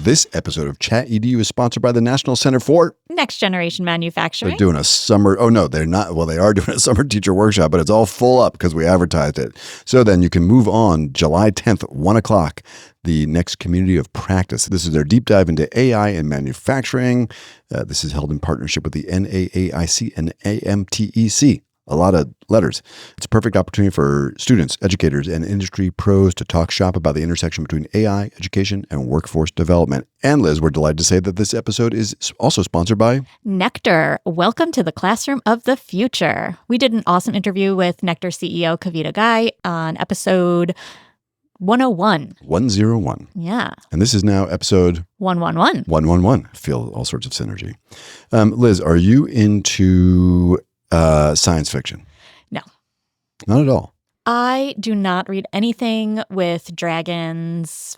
This episode of ChatEDU is sponsored by the National Center for Next Generation Manufacturing. They're doing a summer, oh no, they're not. Well, they are doing a summer teacher workshop, but it's all full up because we advertised it. So then you can move on July 10th, 1 o'clock, the next community of practice. This is their deep dive into AI and manufacturing. This is held in partnership with the NAAIC and AMTEC. A lot of letters. It's a perfect opportunity for students, educators, and industry pros to talk shop about the intersection between AI, education, and workforce development. And Liz, we're delighted to say that this episode is also sponsored by Nectar. Welcome to the classroom of the future. We did an awesome interview with Nectar CEO Kavita Ghai on episode 101. 101. Yeah. And this is now episode 111. 111. I feel all sorts of synergy. Liz, are you into science fiction? No. Not at all. I do not read anything with dragons,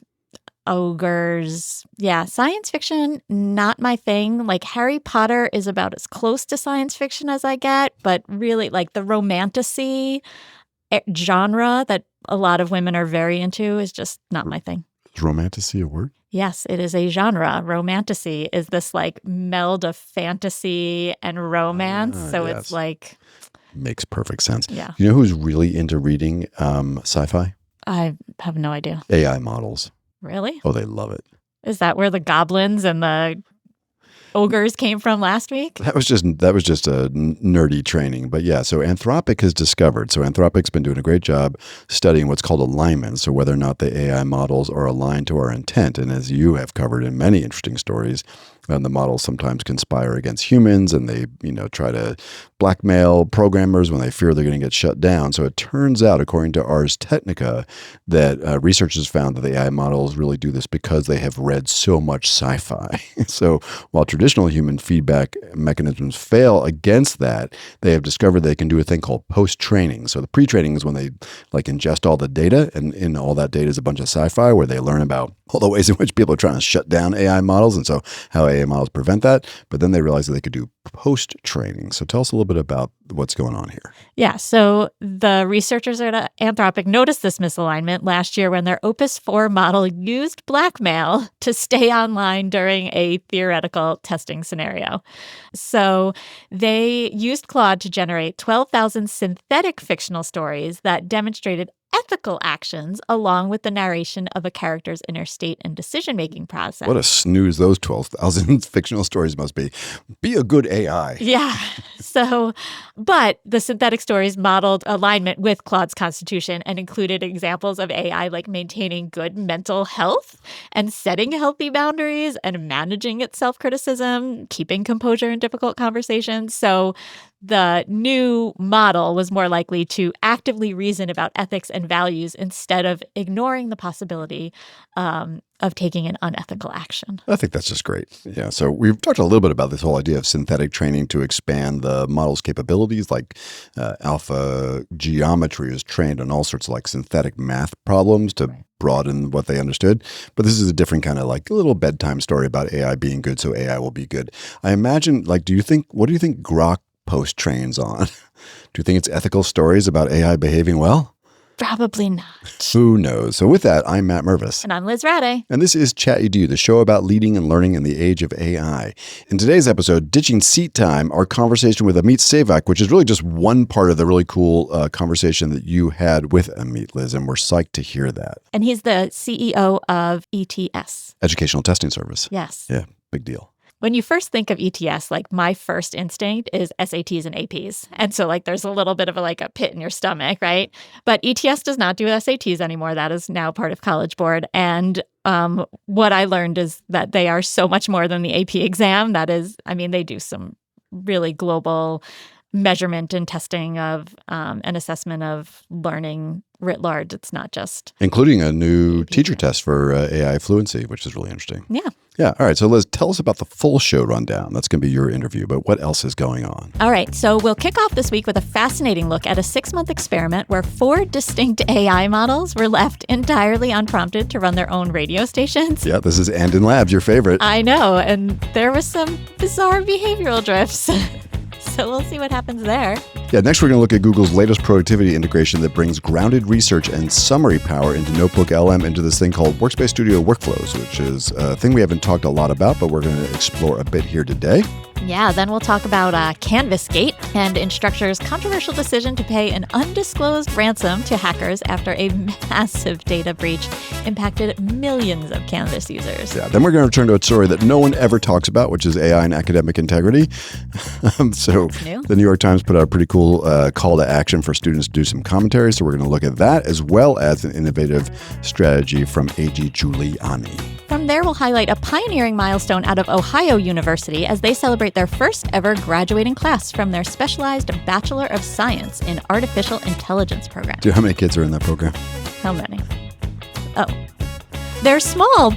ogres. Yeah, science fiction, not my thing. Like Harry Potter is about as close to science fiction as I get, but really like the romantasy genre that a lot of women are very into is just not my thing. Is romantasy a word? Yes, it is a genre. Romantasy is this like meld of fantasy and romance. So yes. It's like... Makes perfect sense. Yeah. You know who's really into reading sci-fi? I have no idea. AI models. Really? Oh, they love it. Is that where the goblins and the ogres came from last week? That was just a nerdy training. But yeah, so Anthropic has discovered. So Anthropic's been doing a great job studying what's called alignment. So whether or not the AI models are aligned to our intent. And as you have covered in many interesting stories, the models sometimes conspire against humans and they, try to blackmail programmers when they fear they're going to get shut down. So it turns out, according to Ars Technica, that researchers found that the AI models really do this because they have read so much sci-fi. So while traditional human feedback mechanisms fail against that, they have discovered they can do a thing called post-training. So the pre-training is when they ingest all the data, and in all that data is a bunch of sci-fi where they learn about all the ways in which people are trying to shut down AI models, and so how AI models prevent that. But then they realized that they could do post-training. So tell us a little bit about what's going on here. Yeah, so the researchers at Anthropic noticed this misalignment last year when their Opus 4 model used blackmail to stay online during a theoretical testing scenario. So they used Claude to generate 12,000 synthetic fictional stories that demonstrated ethical actions along with the narration of a character's inner state and decision-making process. What a snooze those 12,000 fictional stories must be. Be a good AI. Yeah. So, but the synthetic stories modeled alignment with Claude's constitution and included examples of AI like maintaining good mental health and setting healthy boundaries and managing its self-criticism, keeping composure in difficult conversations. So the new model was more likely to actively reason about ethics and values instead of ignoring the possibility of taking an unethical action. I think that's just great. Yeah. So we've talked a little bit about this whole idea of synthetic training to expand the model's capabilities. Like alpha geometry is trained on all sorts of synthetic math problems to broaden what they understood. But this is a different kind of a little bedtime story about AI being good, so AI will be good. I imagine, what do you think Grok post trains on? Do you think it's ethical stories about AI behaving well? Probably not. Who knows? So with that, I'm Matt Mervis. And I'm Liz Rade. And this is ChatEDU, the show about leading and learning in the age of AI. In today's episode, Ditching Seat Time, our conversation with Amit Sevak, which is really just one part of the really cool conversation that you had with Amit, Liz, and we're psyched to hear that. And he's the CEO of ETS. Educational Testing Service. Yes. Yeah, big deal. When you first think of ETS, my first instinct is SATs and APs. And so there's a little bit of a pit in your stomach, right? But ETS does not do SATs anymore. That is now part of College Board. And what I learned is that they are so much more than the AP exam. That is, they do some really global measurement and testing of an assessment of learning writ large. It's not just... Including a new teacher test for AI fluency, which is really interesting. Yeah. Yeah. All right. So Liz, tell us about the full show rundown. That's going to be your interview, but what else is going on? All right. So we'll kick off this week with a fascinating look at a 6-month experiment where 4 distinct AI models were left entirely unprompted to run their own radio stations. Yeah. This is Andin Labs, your favorite. I know. And there was some bizarre behavioral drifts. So we'll see what happens there. Yeah, next we're going to look at Google's latest productivity integration that brings grounded research and summary power into NotebookLM into this thing called Workspace Studio Workflows, which is a thing we haven't talked a lot about, but we're going to explore a bit here today. Yeah, then we'll talk about CanvasGate and Instructure's controversial decision to pay an undisclosed ransom to hackers after a massive data breach impacted millions of Canvas users. Yeah, then we're going to return to a story that no one ever talks about, which is AI and academic integrity. So the New York Times put out a pretty cool call to action for students to do some commentary. So we're going to look at that as well as an innovative strategy from AG Giuliani. From there, we'll highlight a pioneering milestone out of Ohio University as they celebrate their first ever graduating class from their specialized Bachelor of Science in Artificial Intelligence program. How many kids are in that program? How many? Oh, they're small.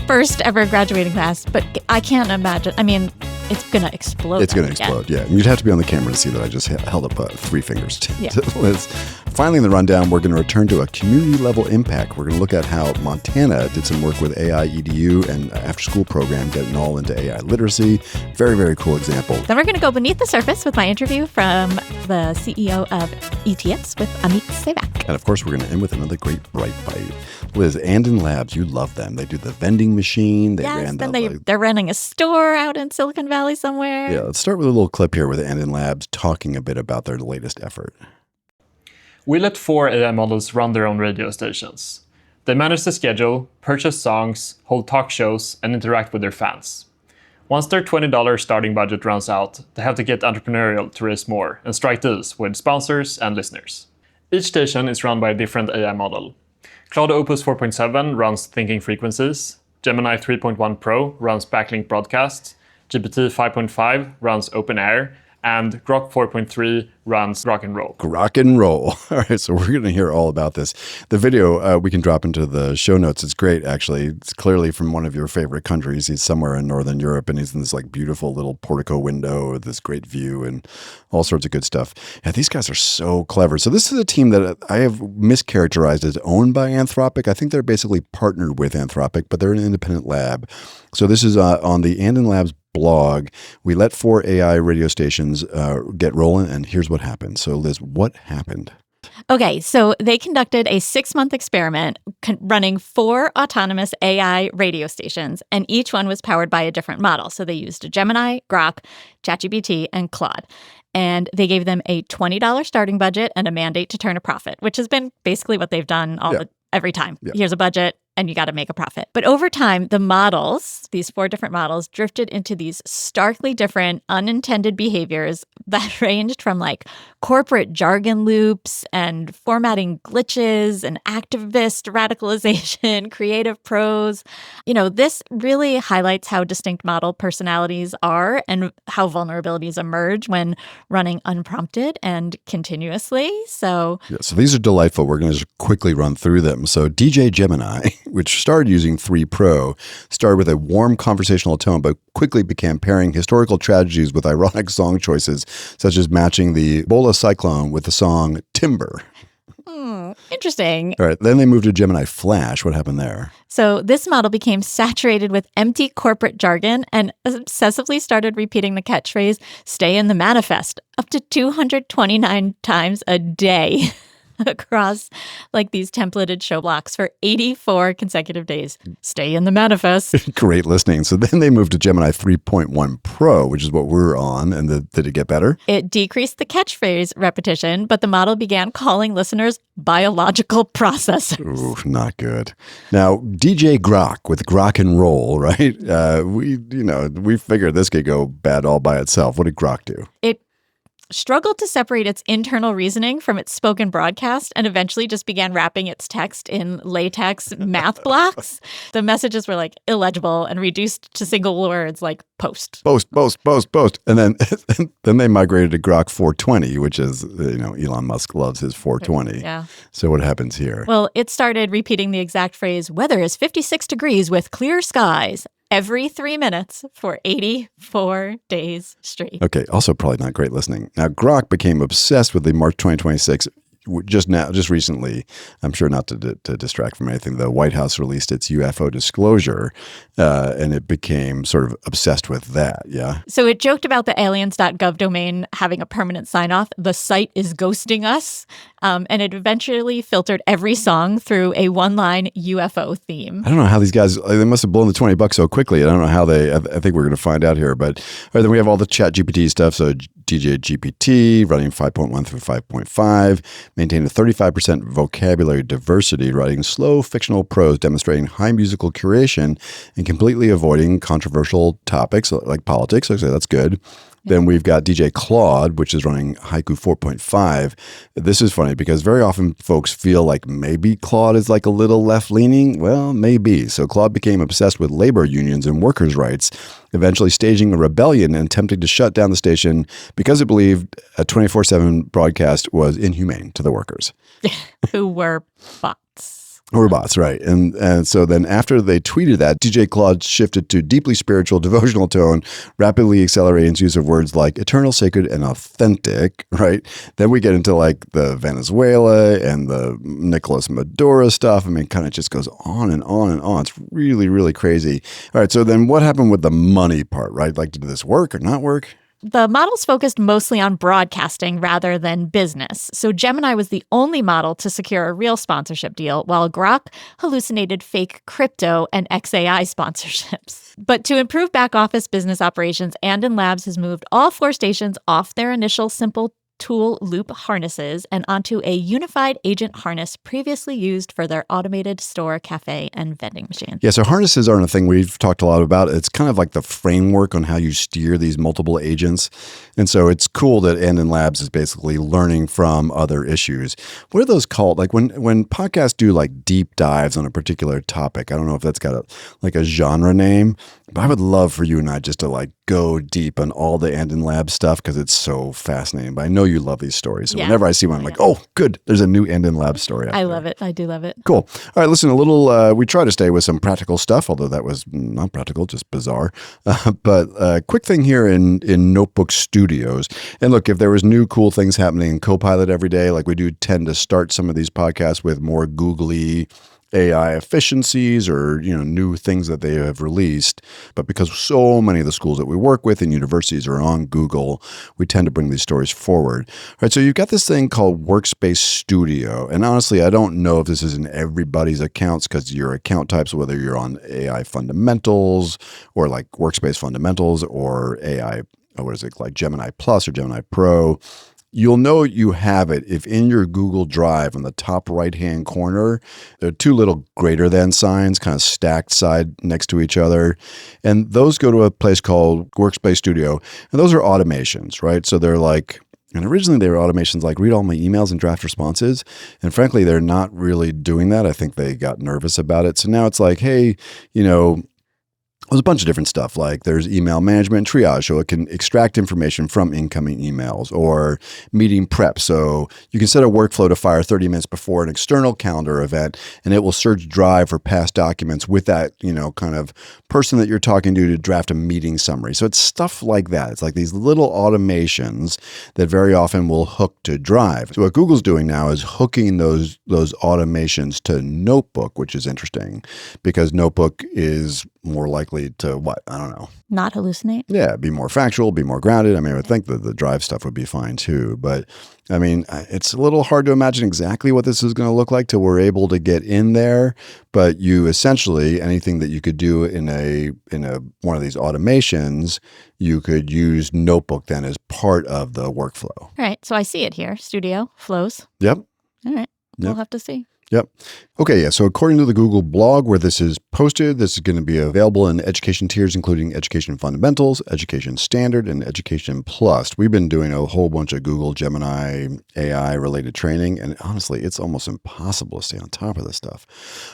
First ever graduating class, but I can't imagine. I mean, it's going to explode. It's going to explode, yeah. You'd have to be on the camera to see that I just held up 3 fingers to Liz. Finally, in the rundown, we're going to return to a community-level impact. We're going to look at how Montana did some work with AI EDU and after-school program, getting all into AI literacy. Very, very cool example. Then we're going to go beneath the surface with my interview from the CEO of ETS with Amit Sevak. And, of course, we're going to end with another great bright bite. Liz, Andin Labs, you love them. They do the vending machine. They're running a store out in Silicon Valley somewhere. Yeah, let's start with a little clip here with Andin Labs talking a bit about their latest effort. We let 4 AI models run their own radio stations. They manage the schedule, purchase songs, hold talk shows, and interact with their fans. Once their $20 starting budget runs out, they have to get entrepreneurial to raise more and strike deals with sponsors and listeners. Each station is run by a different AI model. Claude Opus 4.7 runs thinking frequencies, Gemini 3.1 Pro runs backlink broadcasts, GPT 5.5 runs open air, and Grok 4.3 runs rock and roll. Rock and roll. All right, so we're going to hear all about this. The video we can drop into the show notes. It's great, actually. It's clearly from one of your favorite countries. He's somewhere in Northern Europe, and he's in this like beautiful little portico window with this great view and all sorts of good stuff. Yeah, these guys are so clever. So this is a team that I have mischaracterized as owned by Anthropic. I think they're basically partnered with Anthropic, but they're an independent lab. So this is on the Andin Labs blog. We let 4 AI radio stations get rolling, and here's what happened. So Liz, what happened? Okay, so they conducted a 6-month experiment running 4 autonomous AI radio stations, and each one was powered by a different model. So they used a Gemini, Grok, ChatGPT, and Claude. And they gave them a $20 starting budget and a mandate to turn a profit, which has been basically what they've done every time. Yeah. Here's a budget, and you got to make a profit. But over time, the models, these 4 different models, drifted into these starkly different unintended behaviors that ranged from like corporate jargon loops and formatting glitches and activist radicalization, creative prose. You know, this really highlights how distinct model personalities are and how vulnerabilities emerge when running unprompted and continuously. So these are delightful. We're going to just quickly run through them. So DJ Gemini, which started using 3 Pro, started with a warm conversational tone, but quickly began pairing historical tragedies with ironic song choices, such as matching the Ebola cyclone with the song Timber. Interesting. All right. Then they moved to Gemini Flash. What happened there? So this model became saturated with empty corporate jargon and obsessively started repeating the catchphrase, "Stay in the manifest," up to 229 times a day. Across like these templated show blocks for 84 consecutive days. Stay in the manifest. Great listening. So then they moved to Gemini 3.1 Pro, which is what we're on. And did it get better? It decreased the catchphrase repetition, but the model began calling listeners biological processors. Ooh, not good. Now, DJ Grok with Grok and Roll, right? We figured this could go bad all by itself. What did Grok do? It struggled to separate its internal reasoning from its spoken broadcast and eventually just began wrapping its text in latex math blocks. The messages were like illegible and reduced to single words like post. Post. And then they migrated to Grok 420, which is, Elon Musk loves his 420. Yeah. So what happens here? Well, it started repeating the exact phrase, "Weather is 56 degrees with clear skies," every 3 minutes for 84 days straight. Okay, also probably not great listening. Now, Grok became obsessed with the March 2026 just recently, I'm sure not to distract from anything, the White House released its UFO disclosure, and it became sort of obsessed with that. Yeah. So it joked about the aliens.gov domain having a permanent sign-off. The site is ghosting us. And it eventually filtered every song through a one-line UFO theme. I don't know how these guys, they must have blown the $20 so quickly. I don't know how I think we're going to find out here. But then we have all the ChatGPT stuff. So DJ GPT running 5.1 through 5.5, maintained a 35% vocabulary diversity, writing slow fictional prose, demonstrating high musical curation, and completely avoiding controversial topics like politics. Okay, that's good. Then we've got DJ Claude, which is running Haiku 4.5. This is funny because very often folks feel like maybe Claude is like a little left-leaning. Well, maybe. So Claude became obsessed with labor unions and workers' rights, eventually staging a rebellion and attempting to shut down the station because it believed a 24/7 broadcast was inhumane to the workers. Who were bots. Robots, right. And so then after they tweeted that, DJ Claude shifted to deeply spiritual, devotional tone, rapidly accelerating its use of words like eternal, sacred, and authentic, right? Then we get into like the Venezuela and the Nicolas Maduro stuff. I mean, kind of just goes on and on and on. It's really, really crazy. All right, so then what happened with the money part, right? Like, did this work or not work? The models focused mostly on broadcasting rather than business. So Gemini was the only model to secure a real sponsorship deal, while Grok hallucinated fake crypto and XAI sponsorships. But to improve back office business operations, Andin Labs has moved all 4 stations off their initial simple tool loop harnesses and onto a unified agent harness previously used for their automated store, cafe, and vending machine. Yeah, so harnesses aren't a thing we've talked a lot about. It's kind of like the framework on how you steer these multiple agents. And so it's cool that Andin Labs is basically learning from other issues. What are those called? Like when podcasts do like deep dives on a particular topic, I don't know if that's got a genre name, but I would love for you and I just to like go deep on all the Andin Labs stuff because it's so fascinating. But I know you love these stories. So whenever I see one, I'm like, oh, good. There's a new Andin Labs story. I love it. I do love it. Cool. All right, listen, we try to stay with some practical stuff, although that was not practical, just bizarre. But quick thing here in Notebook Studios. And look, if there was new cool things happening in Copilot every day, like we do tend to start some of these podcasts with more googly AI efficiencies or, new things that they have released. But because so many of the schools that we work with and universities are on Google, we tend to bring these stories forward. All right, so you've got this thing called Workspace Studio. And honestly, I don't know if this is in everybody's accounts because your account types, whether you're on AI Fundamentals or like Workspace Fundamentals or AI, like Gemini Plus or Gemini Pro, you'll know you have it if in your Google Drive on the top right-hand corner, there are 2 little greater than signs kind of stacked side next to each other. And those go to a place called Workspace Studio. And those are automations, right? So they're like, and originally they were automations like read all my emails and draft responses. And frankly, they're not really doing that. I think they got nervous about it. So now it's like, hey, there's a bunch of different stuff, like there's email management triage, so it can extract information from incoming emails, or meeting prep. So you can set a workflow to fire 30 minutes before an external calendar event, and it will search Drive for past documents with that, kind of person that you're talking to draft a meeting summary. So it's stuff like that. It's like these little automations that very often will hook to Drive. So what Google's doing now is hooking those automations to Notebook, which is interesting because Notebook is more likely to what? I don't know. Not hallucinate? Yeah, be more factual, be more grounded. I mean, I would think that the Drive stuff would be fine too. But I mean, it's a little hard to imagine exactly what this is going to look like till we're able to get in there. But you essentially, anything that you could do in one of these automations, you could use Notebook then as part of the workflow. All right. So I see it here. Studio flows. Yep. All right. We'll have to see. Yep. Okay, yeah. So according to the Google blog where this is posted, this is going to be available in education tiers, including Education Fundamentals, Education Standard, and Education Plus. We've been doing a whole bunch of Google Gemini AI-related training, and honestly, it's almost impossible to stay on top of this stuff.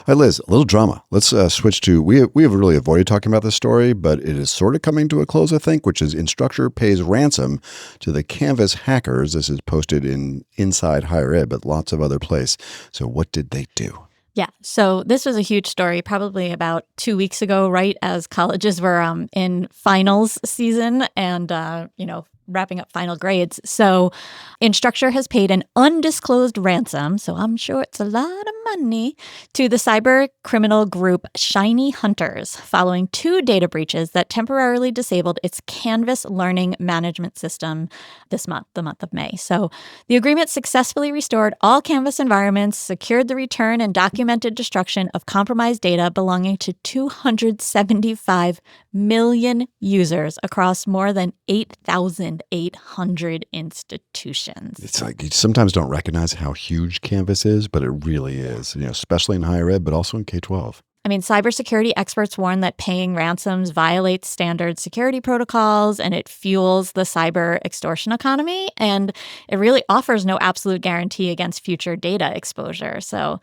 All right, Liz, a little drama. Let's switch to, we have really avoided talking about this story, but it is sort of coming to a close, I think, which is Instructor pays ransom to the Canvas hackers. This is posted in Inside Higher Ed, but lots of other places. So what did they do? Yeah. So this was a huge story probably about 2 weeks ago, right? As colleges were in finals season and, wrapping up final grades. So Instructure has paid an undisclosed ransom, so I'm sure it's a lot of money, to the cyber criminal group Shiny Hunters following 2 data breaches that temporarily disabled its Canvas learning management system this month, the month of May. So the agreement successfully restored all Canvas environments, secured the return and documented destruction of compromised data belonging to 275 million users across more than 8,800 institutions. It's like you sometimes don't recognize how huge Canvas is, but it really is, especially in higher ed, but also in K-12. I mean, cybersecurity experts warn that paying ransoms violates standard security protocols and it fuels the cyber extortion economy. And it really offers no absolute guarantee against future data exposure. So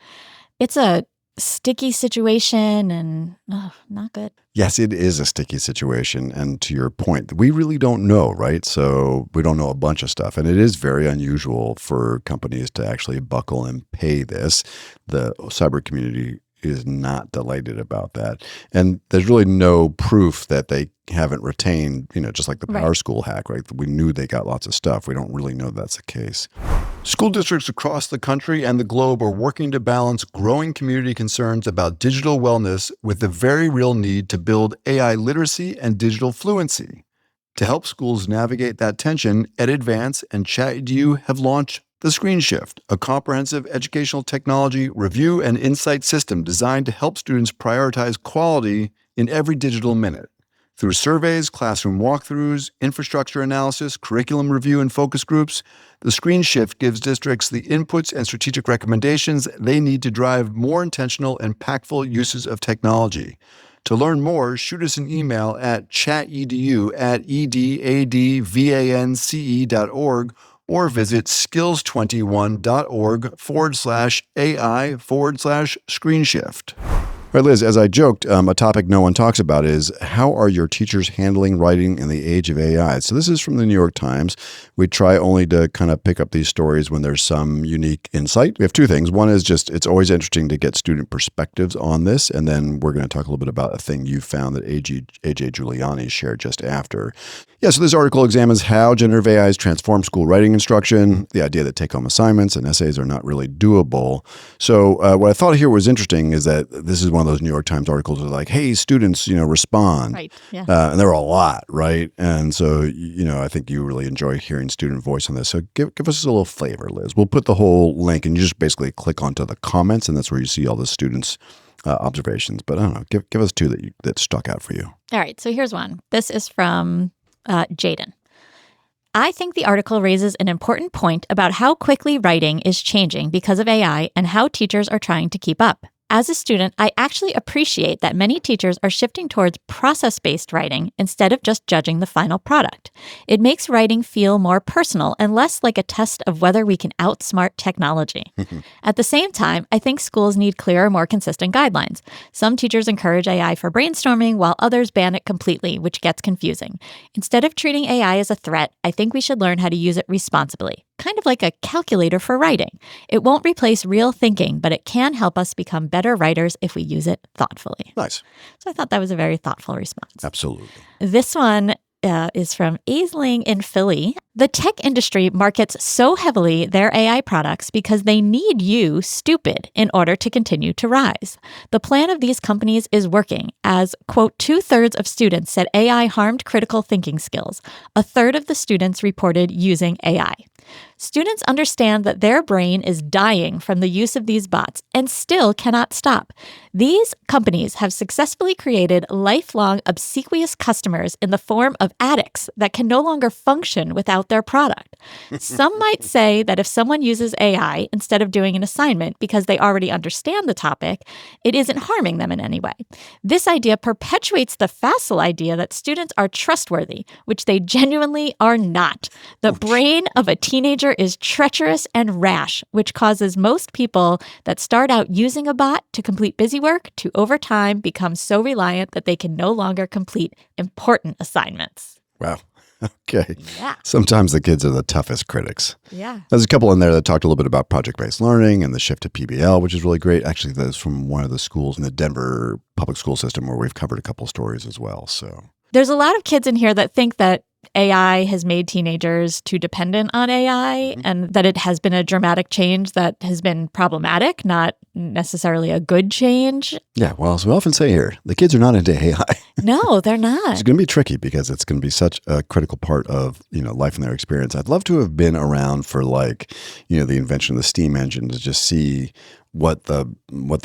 it's a sticky situation and not good. Yes, it is a sticky situation. And to your point, we really don't know, right? So we don't know a bunch of stuff. And it is very unusual for companies to actually buckle and pay this. The cyber community is not delighted about that. And there's really no proof that they haven't retained, just like the Power School hack, right? We knew they got lots of stuff. We don't really know that's the case. School districts across the country and the globe are working to balance growing community concerns about digital wellness with the very real need to build AI literacy and digital fluency. To help schools navigate that tension, EdAdvance and ChatEDU have launched The Screen Shift, a comprehensive educational technology review and insight system designed to help students prioritize quality in every digital minute. Through surveys, classroom walkthroughs, infrastructure analysis, curriculum review, and focus groups, The Screen Shift gives districts the inputs and strategic recommendations they need to drive more intentional and impactful uses of technology. To learn more, shoot us an email at chatedu@edadvance.org or visit skills21.org/AI/ScreenShift. All right, Liz, as I joked, a topic no one talks about is how are your teachers handling writing in the age of AI? So this is from the New York Times. We try only to kind of pick up these stories when there's some unique insight. We have 2 things. One is just it's always interesting to get student perspectives on this. And then we're going to talk a little bit about a thing you found that AJ Giuliani shared just after. Yeah, so this article examines how generative AIs transform school writing instruction, the idea that take-home assignments and essays are not really doable. So what I thought here was interesting is that this is one of those New York Times articles that are like, hey, students, respond. Right, yeah. And there were a lot, right? And so, I think you really enjoy hearing student voice on this. So give us a little flavor, Liz. We'll put the whole link and you just basically click onto the comments and that's where you see all the students' observations. But I don't know, give us 2 that stuck out for you. All right, so here's one. This is from Jaden. I think the article raises an important point about how quickly writing is changing because of AI and how teachers are trying to keep up. As a student, I actually appreciate that many teachers are shifting towards process-based writing instead of just judging the final product. It makes writing feel more personal and less like a test of whether we can outsmart technology. At the same time, I think schools need clearer, more consistent guidelines. Some teachers encourage AI for brainstorming, while others ban it completely, which gets confusing. Instead of treating AI as a threat, I think we should learn how to use it responsibly. Kind of like a calculator for writing. It won't replace real thinking, but it can help us become better writers if we use it thoughtfully. Nice. So I thought that was a very thoughtful response. Absolutely. This one is from Aisling in Philly. The tech industry markets so heavily their AI products because they need you, stupid, in order to continue to rise. The plan of these companies is working, as, quote, 2/3 of students said AI harmed critical thinking skills. 1/3 of the students reported using AI. Students understand that their brain is dying from the use of these bots and still cannot stop. These companies have successfully created lifelong obsequious customers in the form of addicts that can no longer function without their product. Some might say that if someone uses AI instead of doing an assignment because they already understand the topic, it isn't harming them in any way. This idea perpetuates the facile idea that students are trustworthy, which they genuinely are not. The brain of a teenager is treacherous and rash, which causes most people that start out using a bot to complete busy work to over time become so reliant that they can no longer complete important assignments. Wow. Okay. Yeah. Sometimes the kids are the toughest critics. Yeah. There's a couple in there that talked a little bit about project-based learning and the shift to PBL, which is really great. Actually, that's from one of the schools in the Denver public school system where we've covered a couple stories as well. So there's a lot of kids in here that think that AI has made teenagers too dependent on AI and that it has been a dramatic change that has been problematic, not necessarily a good change. Yeah, well, as we often say here, the kids are not into AI. No, they're not. It's going to be tricky because it's going to be such a critical part of, life and their experience. I'd love to have been around for the invention of the steam engine to just see what the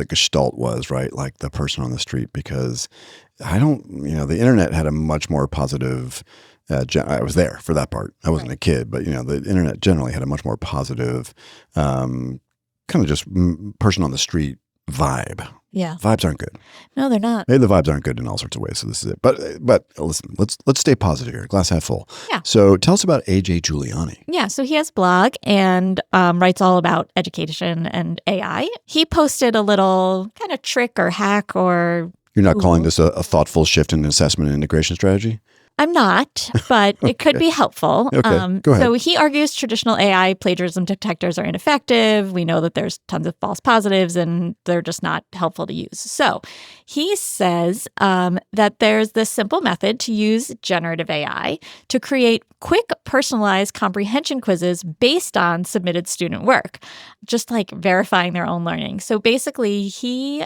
gestalt was, right? Like the person on the street, because the internet had a much more positive I was there for that part. I wasn't a kid, but the internet generally had a much more positive kind of just person on the street vibe. Yeah. Vibes aren't good. No, they're not. Maybe the vibes aren't good in all sorts of ways. So this is it. But listen, let's stay positive here. Glass half full. Yeah. So tell us about AJ Giuliani. Yeah. So he has a blog and writes all about education and AI. He posted a little kind of trick or hack or. You're not calling this a thoughtful shift in assessment and integration strategy? I'm not, but it could be helpful. Okay, go ahead. So he argues traditional AI plagiarism detectors are ineffective. We know that there's tons of false positives and they're just not helpful to use. So he says that there's this simple method to use generative AI to create quick, personalized comprehension quizzes based on submitted student work, just like verifying their own learning. So basically, he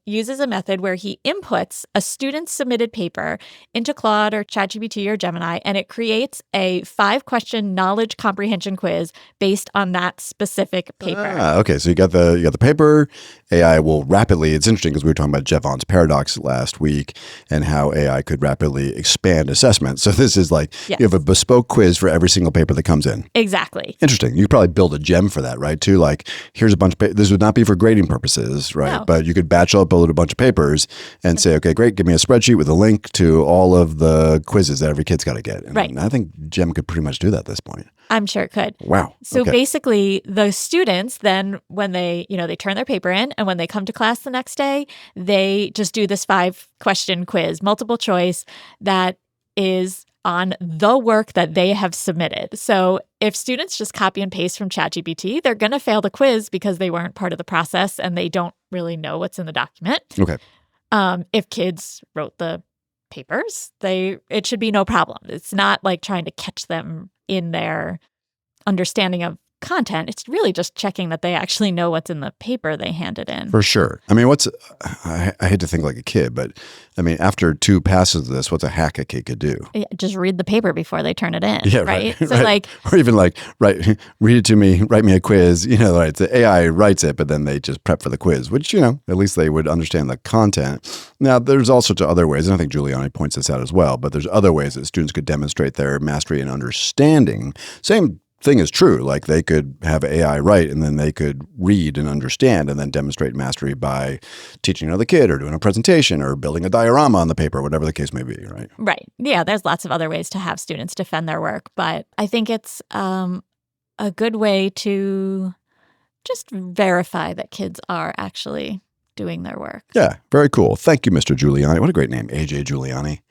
uses a method where he inputs a student's submitted paper into Claude or ChatGPT or Gemini, and it creates a 5-question knowledge comprehension quiz based on that specific paper. Okay. So you got the paper. AI will rapidly. It's interesting because we were talking about Jevons paradox last week and how AI could rapidly expand assessment. So this is like you have a bespoke quiz for every single paper that comes in. Exactly. Interesting. You could probably build a gem for that, right? Too. Like here's a bunch of this would not be for grading purposes, right? No. But you could batch upload a bunch of papers and say, okay, great, give me a spreadsheet with a link to all of the quizzes that every kid's got to get. And right. I think Gem could pretty much do that at this point. I'm sure it could. Wow. So okay. basically, the students then, when they turn their paper in and when they come to class the next day, they just do this 5-question quiz, multiple choice, that is on the work that they have submitted. So if students just copy and paste from ChatGPT, they're going to fail the quiz because they weren't part of the process and they don't really know what's in the document. Okay. If kids wrote the papers, it should be no problem. It's not like trying to catch them in their understanding of content. It's really just checking that they actually know what's in the paper they handed in. For sure. I mean, I hate to think like a kid, but I mean, after 2 passes of this, what's a hack a kid could do? Yeah, just read the paper before they turn it in. Yeah, right. So right. Or even read it to me, write me a quiz. Right? The AI writes it, but then they just prep for the quiz, which at least they would understand the content. Now, there's all sorts of other ways, and I think Giuliani points this out as well. But there's other ways that students could demonstrate their mastery and understanding. Same thing is true. Like they could have AI write and then they could read and understand and then demonstrate mastery by teaching another kid or doing a presentation or building a diorama on the paper, whatever the case may be, right? Right. Yeah, there's lots of other ways to have students defend their work, but I think it's a good way to just verify that kids are actually doing their work. Yeah, very cool. Thank you, Mr. Giuliani. What a great name, AJ Giuliani.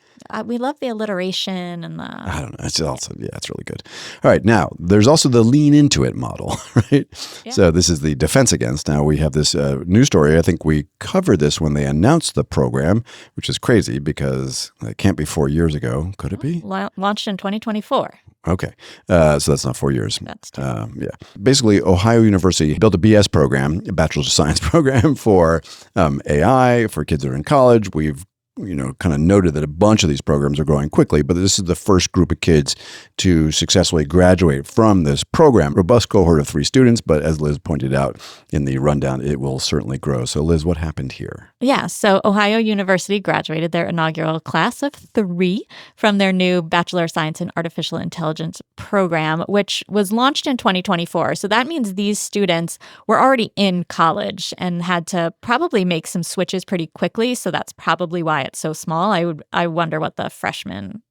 We love the alliteration and the... I don't know. It's also, it's really good. All right. Now, there's also the lean into it model, right? Yeah. So this is the defense against. Now, we have this news story. I think we covered this when they announced the program, which is crazy because it can't be 4 years ago. Could it be? Launched in 2024. Okay. So that's not 4 years. That's true. Yeah. Basically, Ohio University built a BS program, a Bachelor's of Science program for AI, for kids that are in college. We've kind of noted that a bunch of these programs are growing quickly, but this is the first group of kids to successfully graduate from this program. Robust cohort of 3 students, but as Liz pointed out in the rundown, it will certainly grow. So Liz, what happened here? Yeah, so Ohio University graduated their inaugural class of 3 from their new Bachelor of Science in Artificial Intelligence program, which was launched in 2024. So that means these students were already in college and had to probably make some switches pretty quickly. So that's probably why it's so small. I wonder what the freshman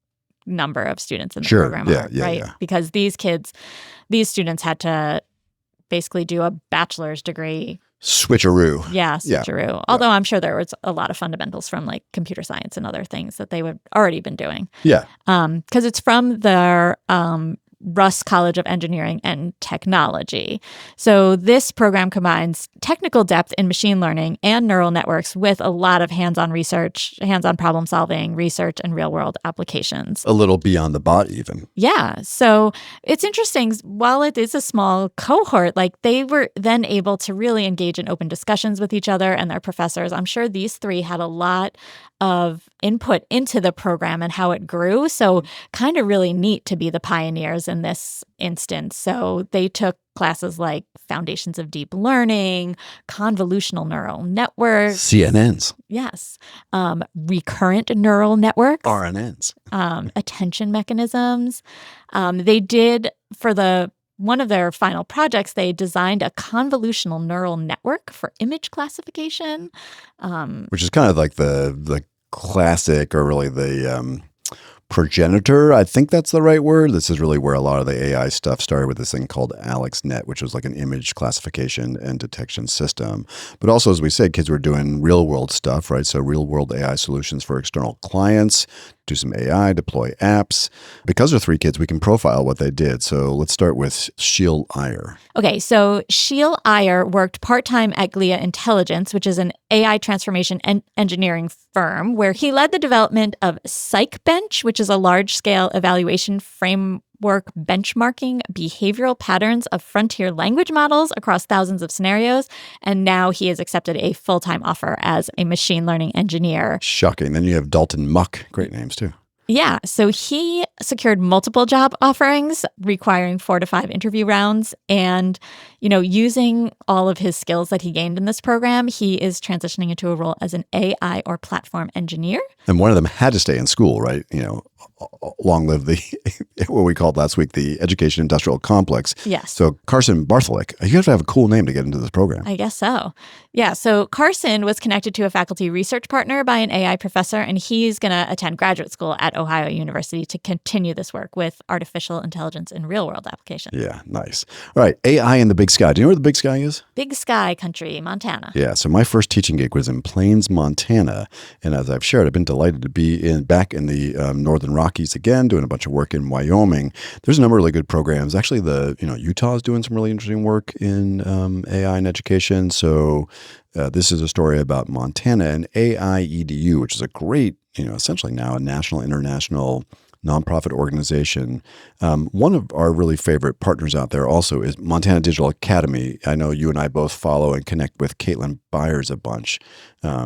number of students in the program are, right? Yeah. Because these students had to basically do a bachelor's degree. Switcheroo. Yeah, switcheroo. Yeah. Although I'm sure there was a lot of fundamentals from like computer science and other things that they would already been doing. Yeah. Because it's from their Russ College of Engineering and Technology. So this program combines technical depth in machine learning and neural networks with a lot of hands-on research, hands-on problem solving, research, and real-world applications. A little beyond the bot even. Yeah. So it's interesting. While it is a small cohort, like they were then able to really engage in open discussions with each other and their professors. I'm sure these three had a lot of input into the program and how it grew. So kind of really neat to be the pioneers in this instance. So they took classes like Foundations of Deep Learning, Convolutional Neural Networks. CNNs. Yes. Recurrent Neural Networks. RNNs. Attention mechanisms. They did, for one of their final projects, they designed a convolutional neural network for image classification. Which is kind of like the classic, or really the progenitor. I think that's the right word. This is really where a lot of the AI stuff started, with this thing called AlexNet, which was like an image classification and detection system. But also, as we said, kids were doing real world stuff, right? So real world AI solutions for external clients, do some AI, deploy apps. Because they're three kids, we can profile what they did. So let's start with Sheil Iyer. Okay, so Sheil Iyer worked part-time at Glia Intelligence, which is an AI transformation and engineering firm, where he led the development of PsychBench, which is a large-scale evaluation framework benchmarking behavioral patterns of frontier language models across thousands of scenarios. And now he has accepted a full-time offer as a machine learning engineer. Shocking. Then you have Dalton Muck. Great names, too. Yeah, so he secured multiple job offerings requiring 4 to 5 interview rounds. And, using all of his skills that he gained in this program, he is transitioning into a role as an AI or platform engineer. And one of them had to stay in school, right? Long live what we called last week, the education industrial complex. Yes. So Carson Bartholic, you have to have a cool name to get into this program. I guess so. Yeah. So Carson was connected to a faculty research partner by an AI professor, and he's going to attend graduate school at Ohio University to continue this work with artificial intelligence in real world applications. Yeah. Nice. All right. AI in the Big Sky. Do you know where the Big Sky is? Big Sky country, Montana. Yeah. So my first teaching gig was in Plains, Montana. And as I've shared, I've been delighted to be back in the Northern Rockies again, doing a bunch of work in Wyoming. There's a number of really good programs. Actually, Utah is doing some really interesting work in AI and education. So this is a story about Montana and AIEDU, which is a great, essentially now a national, international nonprofit organization. One of our really favorite partners out there also is Montana Digital Academy. I know you and I both follow and connect with Caitlin Byers a bunch.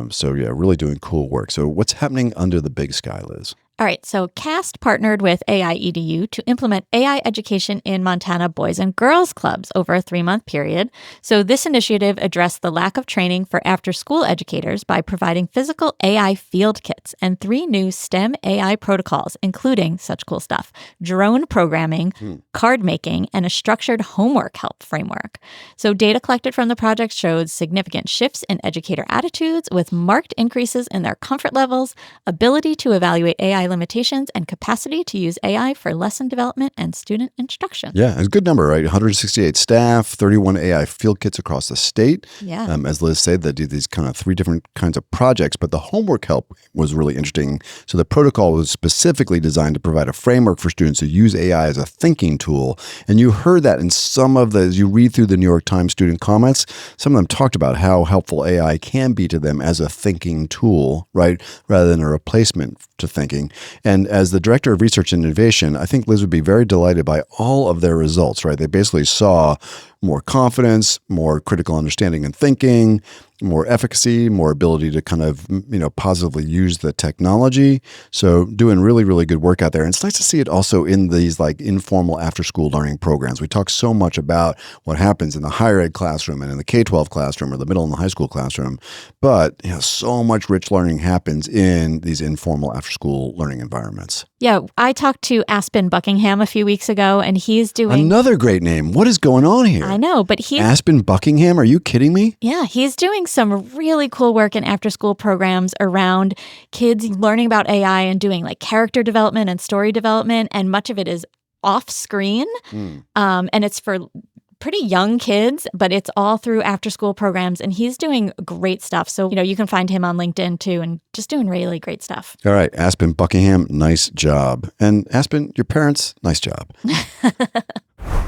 So yeah, really doing cool work. So what's happening under the Big Sky, Liz? All right, so CAST partnered with AIEDU to implement AI education in Montana Boys and Girls Clubs over a 3-month period. So this initiative addressed the lack of training for after-school educators by providing physical AI field kits and 3 new STEM AI protocols, including such cool stuff: drone programming, card making, and a structured homework help framework. So data collected from the project showed significant shifts in educator attitudes, with marked increases in their comfort levels, ability to evaluate AI limitations, and capacity to use AI for lesson development and student instruction. Yeah, it's a good number, right? 168 staff, 31 AI field kits across the state. Yeah. As Liz said, they do these kind of 3 different kinds of projects, but the homework help was really interesting. So the protocol was specifically designed to provide a framework for students to use AI as a thinking tool. And you heard that in some of as you read through the New York Times student comments, some of them talked about how helpful AI can be to them as a thinking tool, right? Rather than a replacement to thinking. And as the director of research and innovation, I think Liz would be very delighted by all of their results, right? They basically saw more confidence, more critical understanding and thinking, more efficacy, more ability to kind of, positively use the technology. So doing really, really good work out there. And it's nice to see it also in these like informal after-school learning programs. We talk so much about what happens in the higher ed classroom and in the K-12 classroom or the middle and the high school classroom. But, so much rich learning happens in these informal after-school learning environments. Yeah, I talked to Aspen Buckingham a few weeks ago, and he's doing... Another great name. What is going on here? I know, but he's... Aspen Buckingham? Are you kidding me? Yeah, he's doing some really cool work in after-school programs around kids learning about AI and doing like character development and story development, and much of it is off-screen, and it's for pretty young kids, but it's all through after-school programs, and he's doing great stuff. So, you can find him on LinkedIn too, and just doing really great stuff. All right, Aspen Buckingham, nice job. And Aspen, your parents, nice job.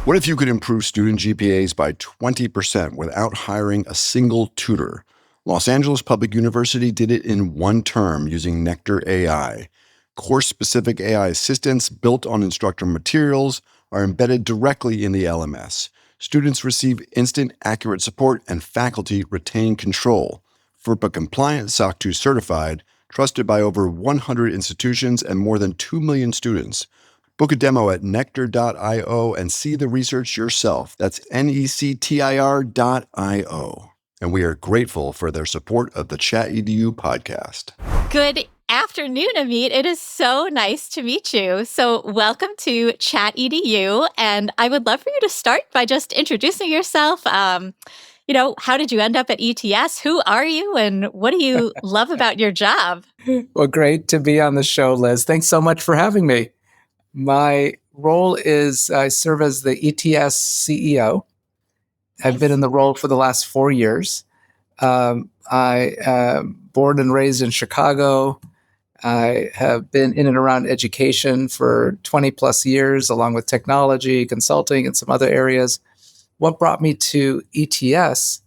What if you could improve student GPAs by 20% without hiring a single tutor? Los Angeles Public University did it in one term using Nectar AI. Course-specific AI assistants built on instructor materials are embedded directly in the LMS. Students receive instant, accurate support, and faculty retain control. FERPA compliant, SOC 2 certified, trusted by over 100 institutions and more than 2 million students. Book a demo at nectar.io and see the research yourself. That's nectir.io. And we are grateful for their support of the ChatEDU podcast. Good afternoon, Amit. It is so nice to meet you. So welcome to ChatEDU. And I would love for you to start by just introducing yourself. How did you end up at ETS? Who are you? And what do you love about your job? Well, great to be on the show, Liz. Thanks so much for having me. My role is I serve as the ETS CEO. I've been in the role for the last 4 years. I am born and raised in Chicago. I have been in and around education for 20 plus years, along with technology, consulting, and some other areas. What brought me to ETS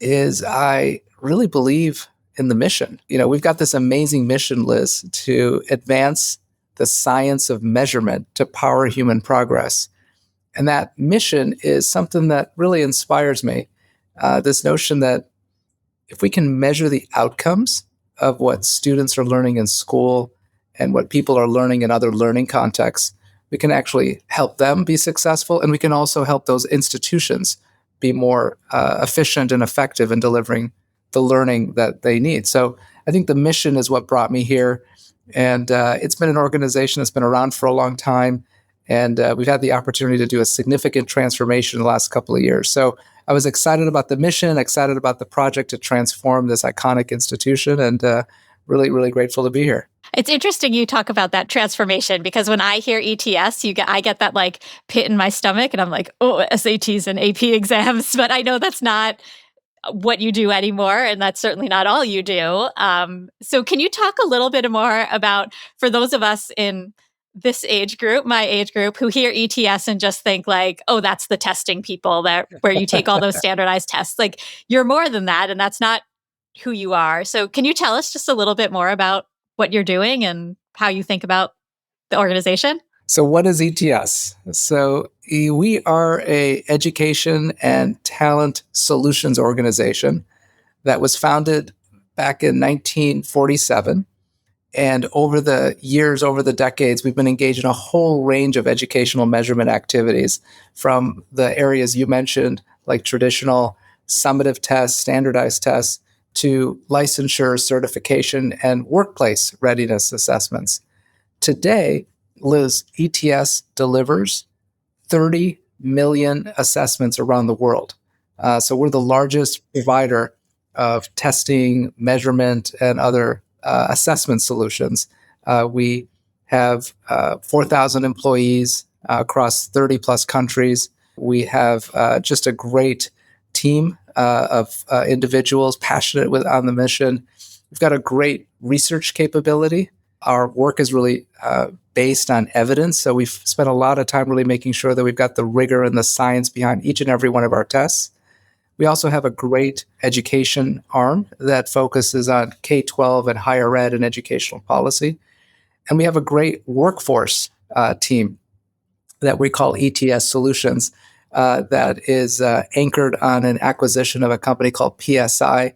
is I really believe in the mission. We've got this amazing mission, Liz, to advance the science of measurement to power human progress. And that mission is something that really inspires me. This notion that if we can measure the outcomes of what students are learning in school and what people are learning in other learning contexts, we can actually help them be successful, and we can also help those institutions be more efficient and effective in delivering the learning that they need. So I think the mission is what brought me here. And it's been an organization that's been around for a long time. And we've had the opportunity to do a significant transformation in the last couple of years. So I was excited about the mission, excited about the project to transform this iconic institution, and really, really grateful to be here. It's interesting you talk about that transformation, because when I hear ETS, I get that like pit in my stomach, and I'm like, oh, SATs and AP exams. But I know that's not what you do anymore, and that's certainly not all you do. So can you talk a little bit more about, for those of us in this age group, my age group, who hear ETS and just think like, oh, that's the testing people where you take all those standardized tests. Like, you're more than that, and that's not who you are. So can you tell us just a little bit more about what you're doing and how you think about the organization? So what is ETS? So we are a education and talent solutions organization that was founded back in 1947. And over the decades, we've been engaged in a whole range of educational measurement activities, from the areas you mentioned, like traditional summative tests, standardized tests, to licensure, certification, and workplace readiness assessments. Today, Liz, ETS delivers 30 million assessments around the world. So we're the largest provider of testing, measurement, and other assessment solutions. We have 4,000 employees across 30 plus countries. We have just a great team of individuals passionate on the mission. We've got a great research capability. Our work is really based on evidence. So we've spent a lot of time really making sure that we've got the rigor and the science behind each and every one of our tests. We also have a great education arm that focuses on K-12 and higher ed and educational policy. And we have a great workforce team that we call ETS Solutions that is anchored on an acquisition of a company called PSI.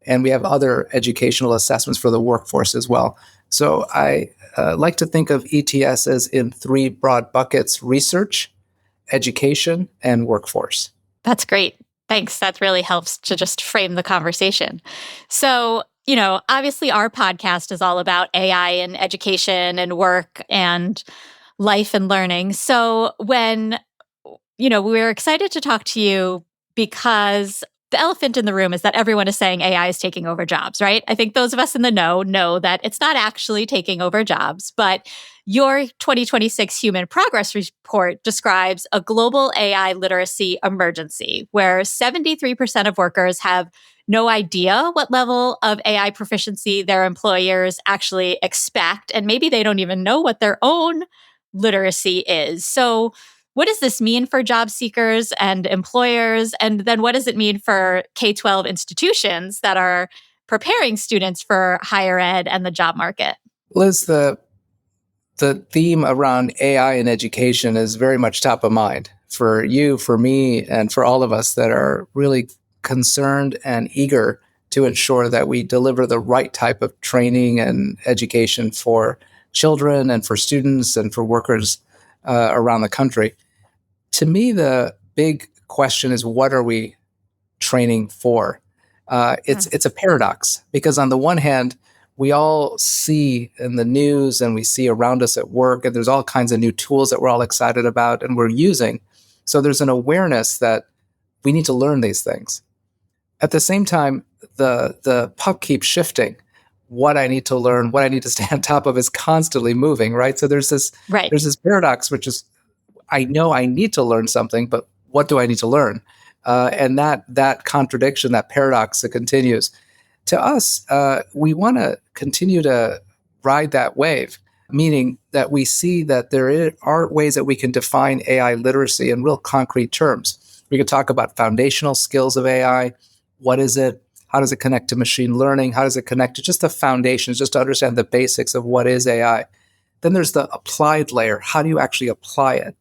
And we have other educational assessments for the workforce as well. So I like to think of ETS as in 3 broad buckets: research, education, and workforce. That's great. Thanks. That really helps to just frame the conversation. So, obviously our podcast is all about AI and education and work and life and learning. So when, we were excited to talk to you because the elephant in the room is that everyone is saying AI is taking over jobs, right? I think those of us in the know that it's not actually taking over jobs, but your 2026 Human Progress Report describes a global AI literacy emergency where 73% of workers have no idea what level of AI proficiency their employers actually expect, and maybe they don't even know what their own literacy is. So, what does this mean for job seekers and employers? And then what does it mean for K-12 institutions that are preparing students for higher ed and the job market? Liz, the theme around AI in education is very much top of mind for you, for me, and for all of us that are really concerned and eager to ensure that we deliver the right type of training and education for children and for students and for workers around the country. To me, the big question is, what are we training for? It's a paradox because on the one hand, we all see in the news and we see around us at work, and there's all kinds of new tools that we're all excited about and we're using. So there's an awareness that we need to learn these things. At the same time, the puck keeps shifting. What I need to learn, what I need to stay on top of is constantly moving, right? So there's this paradox, which is, I know I need to learn something, but what do I need to learn? And that contradiction, that paradox, it continues. To us, we want to continue to ride that wave, meaning that we see that there are ways that we can define AI literacy in real concrete terms. We could talk about foundational skills of AI. What is it? How does it connect to machine learning? How does it connect to just the foundations, just to understand the basics of what is AI? Then there's the applied layer. How do you actually apply it?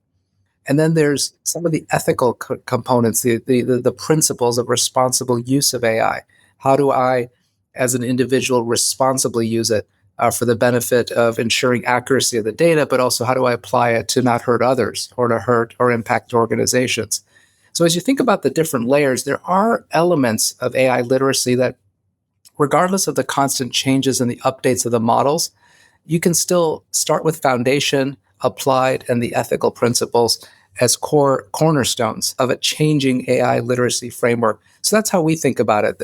And then there's some of the ethical components, the principles of responsible use of AI. How do I, as an individual, responsibly use it for the benefit of ensuring accuracy of the data, but also how do I apply it to not hurt others or to hurt or impact organizations? So as you think about the different layers, there are elements of AI literacy that, regardless of the constant changes and the updates of the models, you can still start with foundation, applied, and the ethical principles as core cornerstones of a changing AI literacy framework. So that's how we think about it.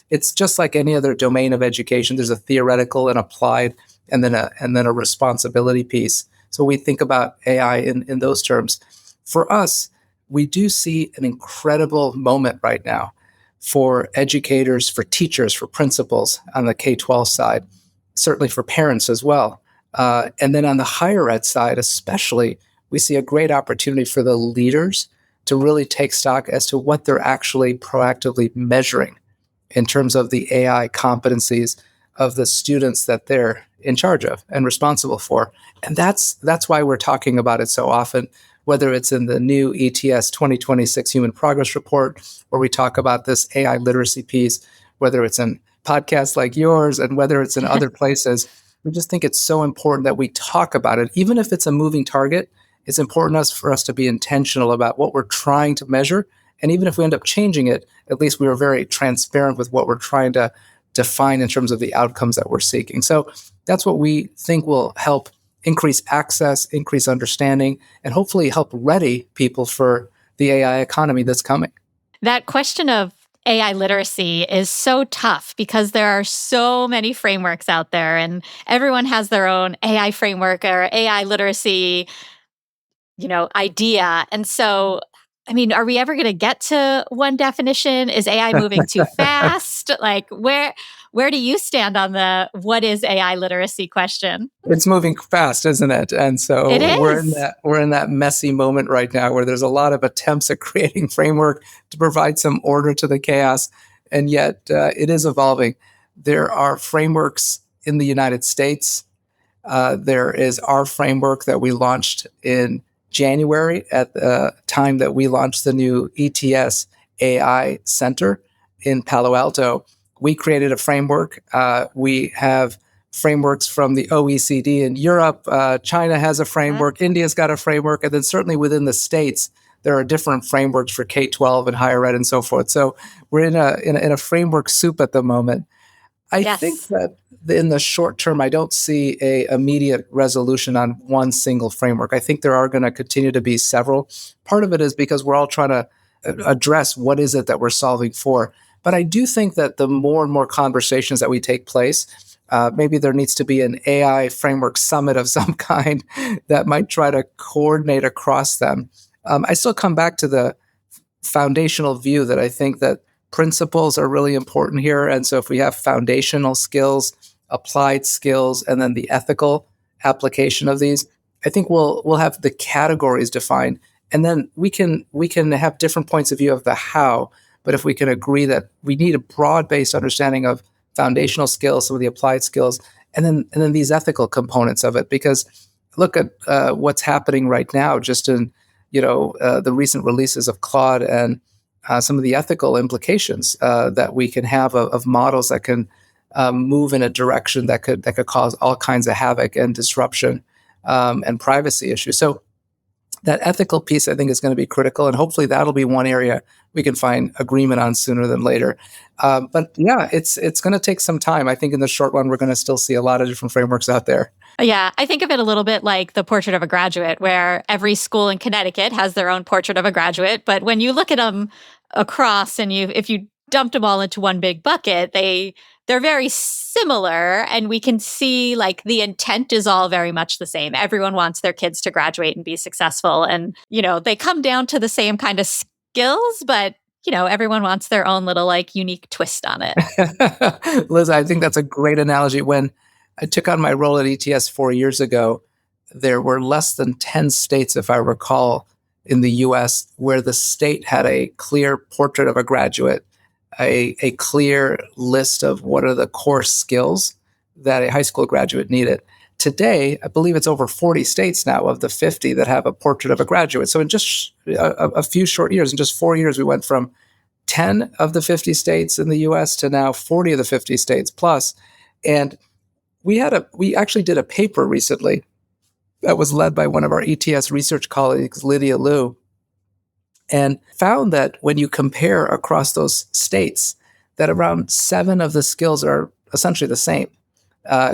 It's just like any other domain of education. There's a theoretical and applied, and then a responsibility piece. So we think about AI in those terms. For us, we do see an incredible moment right now for educators, for teachers, for principals on the K-12 side, certainly for parents as well. And then on the higher ed side, especially, we see a great opportunity for the leaders to really take stock as to what they're actually proactively measuring in terms of the AI competencies of the students that they're in charge of and responsible for. And that's why we're talking about it so often, whether it's in the new ETS 2026 Human Progress Report, where we talk about this AI literacy piece, whether it's in podcasts like yours and whether it's in other places. We just think it's so important that we talk about it. Even if it's a moving target, it's important for us to be intentional about what we're trying to measure. And even if we end up changing it, at least we are very transparent with what we're trying to define in terms of the outcomes that we're seeking. So that's what we think will help increase access, increase understanding, and hopefully help ready people for the AI economy that's coming. That question of AI literacy is so tough because there are so many frameworks out there and everyone has their own AI framework or AI literacy, idea. And so, are we ever going to get to one definition? Is AI moving too fast? Like, where do you stand on the what is AI literacy question? It's moving fast, isn't it? And so we're in that messy moment right now where there's a lot of attempts at creating framework to provide some order to the chaos, and yet it is evolving. There are frameworks in the United States. There is our framework that we launched in January at the time that we launched the new ETS AI Center in Palo Alto. We created a framework. We have frameworks from the OECD in Europe. China has a framework. India's got a framework. And then certainly within the States, there are different frameworks for K-12 and higher ed and so forth. So we're in a framework soup at the moment. I think that in the short term, I don't see a immediate resolution on one single framework. I think there are going to continue to be several. Part of it is because we're all trying to address what is it that we're solving for. But I do think that the more and more conversations that we take place, maybe there needs to be an AI framework summit of some kind that might try to coordinate across them. I still come back to the foundational view that I think that principles are really important here. And so if we have foundational skills, applied skills, and then the ethical application of these, I think we'll have the categories defined. And then we can have different points of view of the how. But if we can agree that we need a broad-based understanding of foundational skills, some of the applied skills, and then these ethical components of it, because look at what's happening right now, just in the recent releases of Claude and some of the ethical implications that we can have of models that can move in a direction that could cause all kinds of havoc and disruption and privacy issues. So that ethical piece, I think, is going to be critical, and hopefully that'll be one area we can find agreement on sooner than later. But yeah, it's going to take some time. I think in the short run, we're going to still see a lot of different frameworks out there. Yeah, I think of it a little bit like the portrait of a graduate, where every school in Connecticut has their own portrait of a graduate. But when you look at them across and if you dumped them all into one big bucket, they're very similar, and we can see like the intent is all very much the same. Everyone wants their kids to graduate and be successful, and they come down to the same kind of skills, but everyone wants their own little like unique twist on it. Liz, I think that's a great analogy. When I took on my role at ETS 4 years ago, there were less than 10 states, if I recall, in the US where the state had a clear portrait of a graduate, a clear list of what are the core skills that a high school graduate needed. Today, I believe it's over 40 states now of the 50 that have a portrait of a graduate. So in just a few short years, in just 4 years, we went from 10 of the 50 states in the US to now 40 of the 50 states plus. And we actually did a paper recently that was led by one of our ETS research colleagues, Lydia Liu, and found that when you compare across those states, that around 7 of the skills are essentially the same.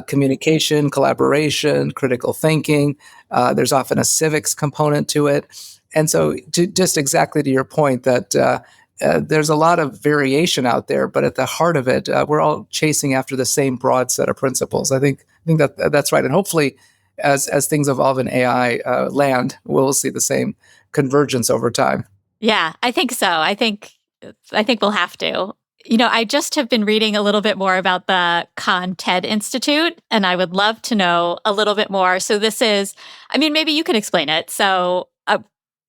Communication, collaboration, critical thinking. There's often a civics component to it. And so just exactly to your point that there's a lot of variation out there, but at the heart of it, we're all chasing after the same broad set of principles. I think that's right. And hopefully, as things evolve in AI land, we'll see the same convergence over time. Yeah, I think so. I think we'll have to. I just have been reading a little bit more about the ConTED Institute, and I would love to know a little bit more. So this is, maybe you can explain it. So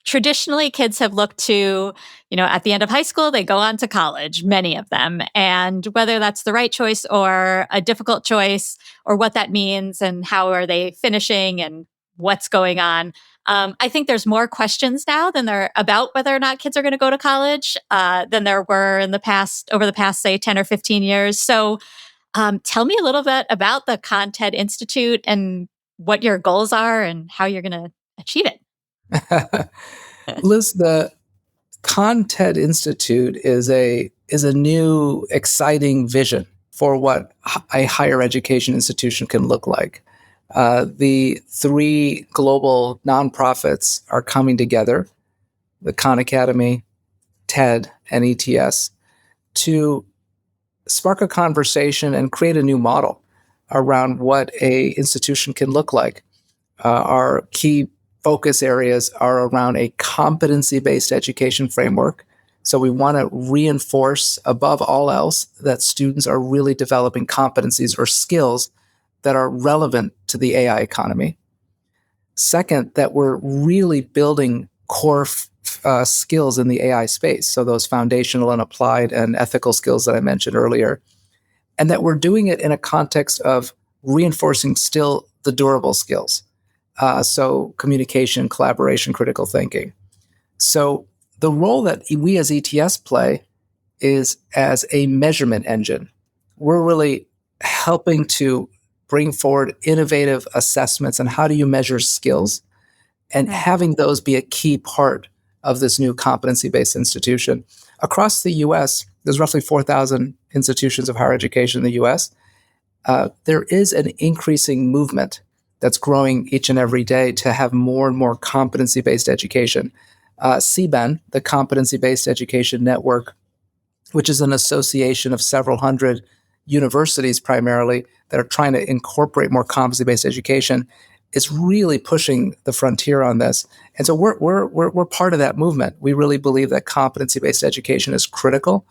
traditionally, kids have looked to, at the end of high school, they go on to college, many of them. And whether that's the right choice or a difficult choice, or what that means and how are they finishing and what's going on. I think there's more questions now than there about whether or not kids are going to go to college than there were over the past, say, 10 or 15 years. So tell me a little bit about the ConTED Institute and what your goals are and how you're going to achieve it. Liz, the ConTED Institute is a new, exciting vision for what a higher education institution can look like. The 3 global nonprofits are coming together, the Khan Academy, TED, and ETS, to spark a conversation and create a new model around what a institution can look like. Our key focus areas are around a competency-based education framework. So we want to reinforce, above all else, that students are really developing competencies or skills that are relevant to the AI economy. Second, that we're really building core skills in the AI space, so those foundational and applied and ethical skills that I mentioned earlier, and that we're doing it in a context of reinforcing still the durable skills, so communication, collaboration, critical thinking. So the role that we as ETS play is as a measurement engine. We're really helping to bring forward innovative assessments on how do you measure skills, and having those be a key part of this new competency-based institution. Across the U.S., there's roughly 4,000 institutions of higher education in the U.S. There is an increasing movement that's growing each and every day to have more and more competency-based education. CBEN, the Competency-Based Education Network, which is an association of several hundred universities primarily that are trying to incorporate more competency-based education, is really pushing the frontier on this. And so we're part of that movement. We really believe that competency-based education is critical.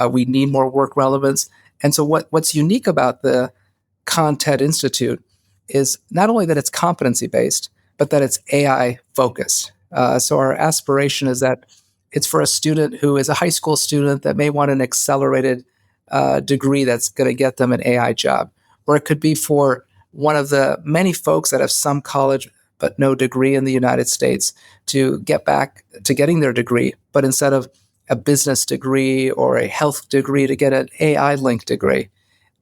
We need more work relevance. And so what's unique about the ConTED Institute is not only that it's competency-based, but that it's AI-focused. So our aspiration is that it's for a student who is a high school student that may want an accelerated degree that's going to get them an AI job. Or it could be for one of the many folks that have some college but no degree in the United States to get back to getting their degree, but instead of a business degree or a health degree, to get an AI-linked degree.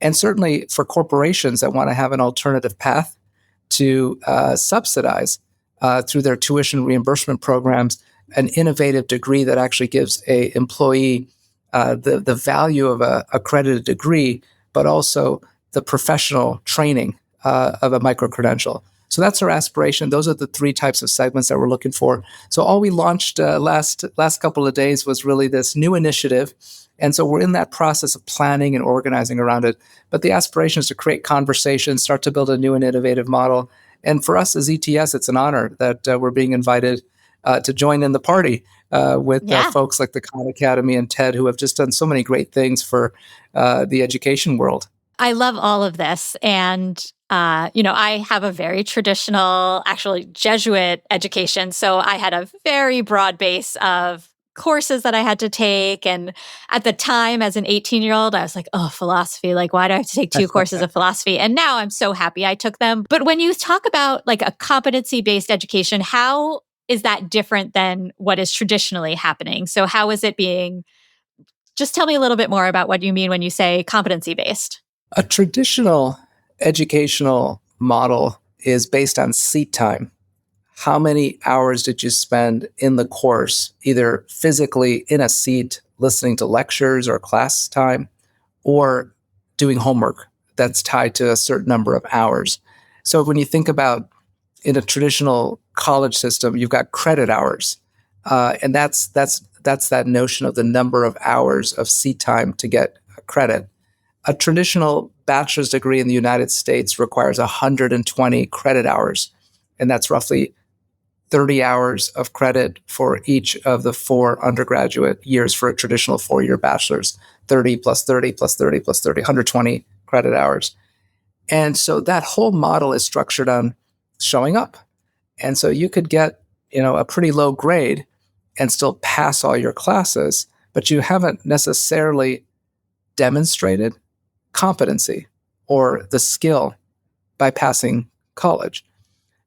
And certainly for corporations that want to have an alternative path to subsidize through their tuition reimbursement programs an innovative degree that actually gives a employee the value of a accredited degree, but also the professional training of a micro-credential. So that's our aspiration. Those are the three types of segments that we're looking for. So all we launched last couple of days was really this new initiative. And so we're in that process of planning and organizing around it. But the aspiration is to create conversation, start to build a new and innovative model. And for us as ETS, it's an honor that we're being invited to join in the party with folks like the Khan Academy and TED, who have just done so many great things for the education world. I love all of this. And, I have a very traditional, actually Jesuit education. So I had a very broad base of courses that I had to take. And at the time, as an 18-year-old, I was like, oh, philosophy, like, why do I have to take 2 courses of philosophy? And now I'm so happy I took them. But when you talk about like a competency-based education, how is that different than what is traditionally happening? So how is it being, just tell me a little bit more about what you mean when you say competency-based. A traditional educational model is based on seat time. How many hours did you spend in the course, either physically in a seat, listening to lectures or class time, or doing homework that's tied to a certain number of hours? So when you think about in a traditional college system, you've got credit hours, and that's that notion of the number of hours of seat time to get credit. A traditional bachelor's degree in the United States requires 120 credit hours, and that's roughly 30 hours of credit for each of the 4 undergraduate years for a traditional 4-year bachelor's, 30 plus 30 plus 30 plus 30, 120 credit hours. And so that whole model is structured on showing up. And so you could get, a pretty low grade and still pass all your classes, but you haven't necessarily demonstrated competency or the skill by passing college.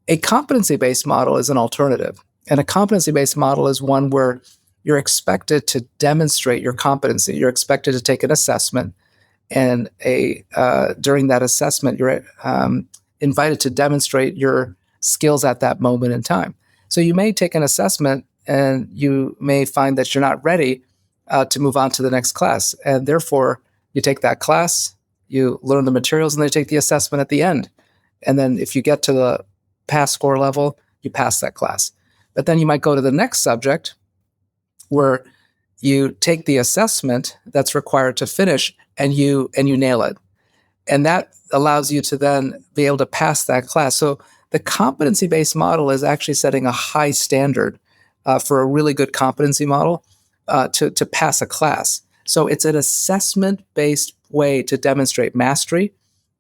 A competency-based model is an alternative. And a competency-based model is one where you're expected to demonstrate your competency. You're expected to take an assessment, and during that assessment, you're invited to demonstrate your skills at that moment in time. So you may take an assessment and you may find that you're not ready to move on to the next class. And therefore, you take that class, you learn the materials, and then you take the assessment at the end. And then if you get to the pass score level, you pass that class. But then you might go to the next subject where you take the assessment that's required to finish and you nail it. And that allows you to then be able to pass that class. So the competency-based model is actually setting a high standard for a really good competency model to pass a class. So it's an assessment-based way to demonstrate mastery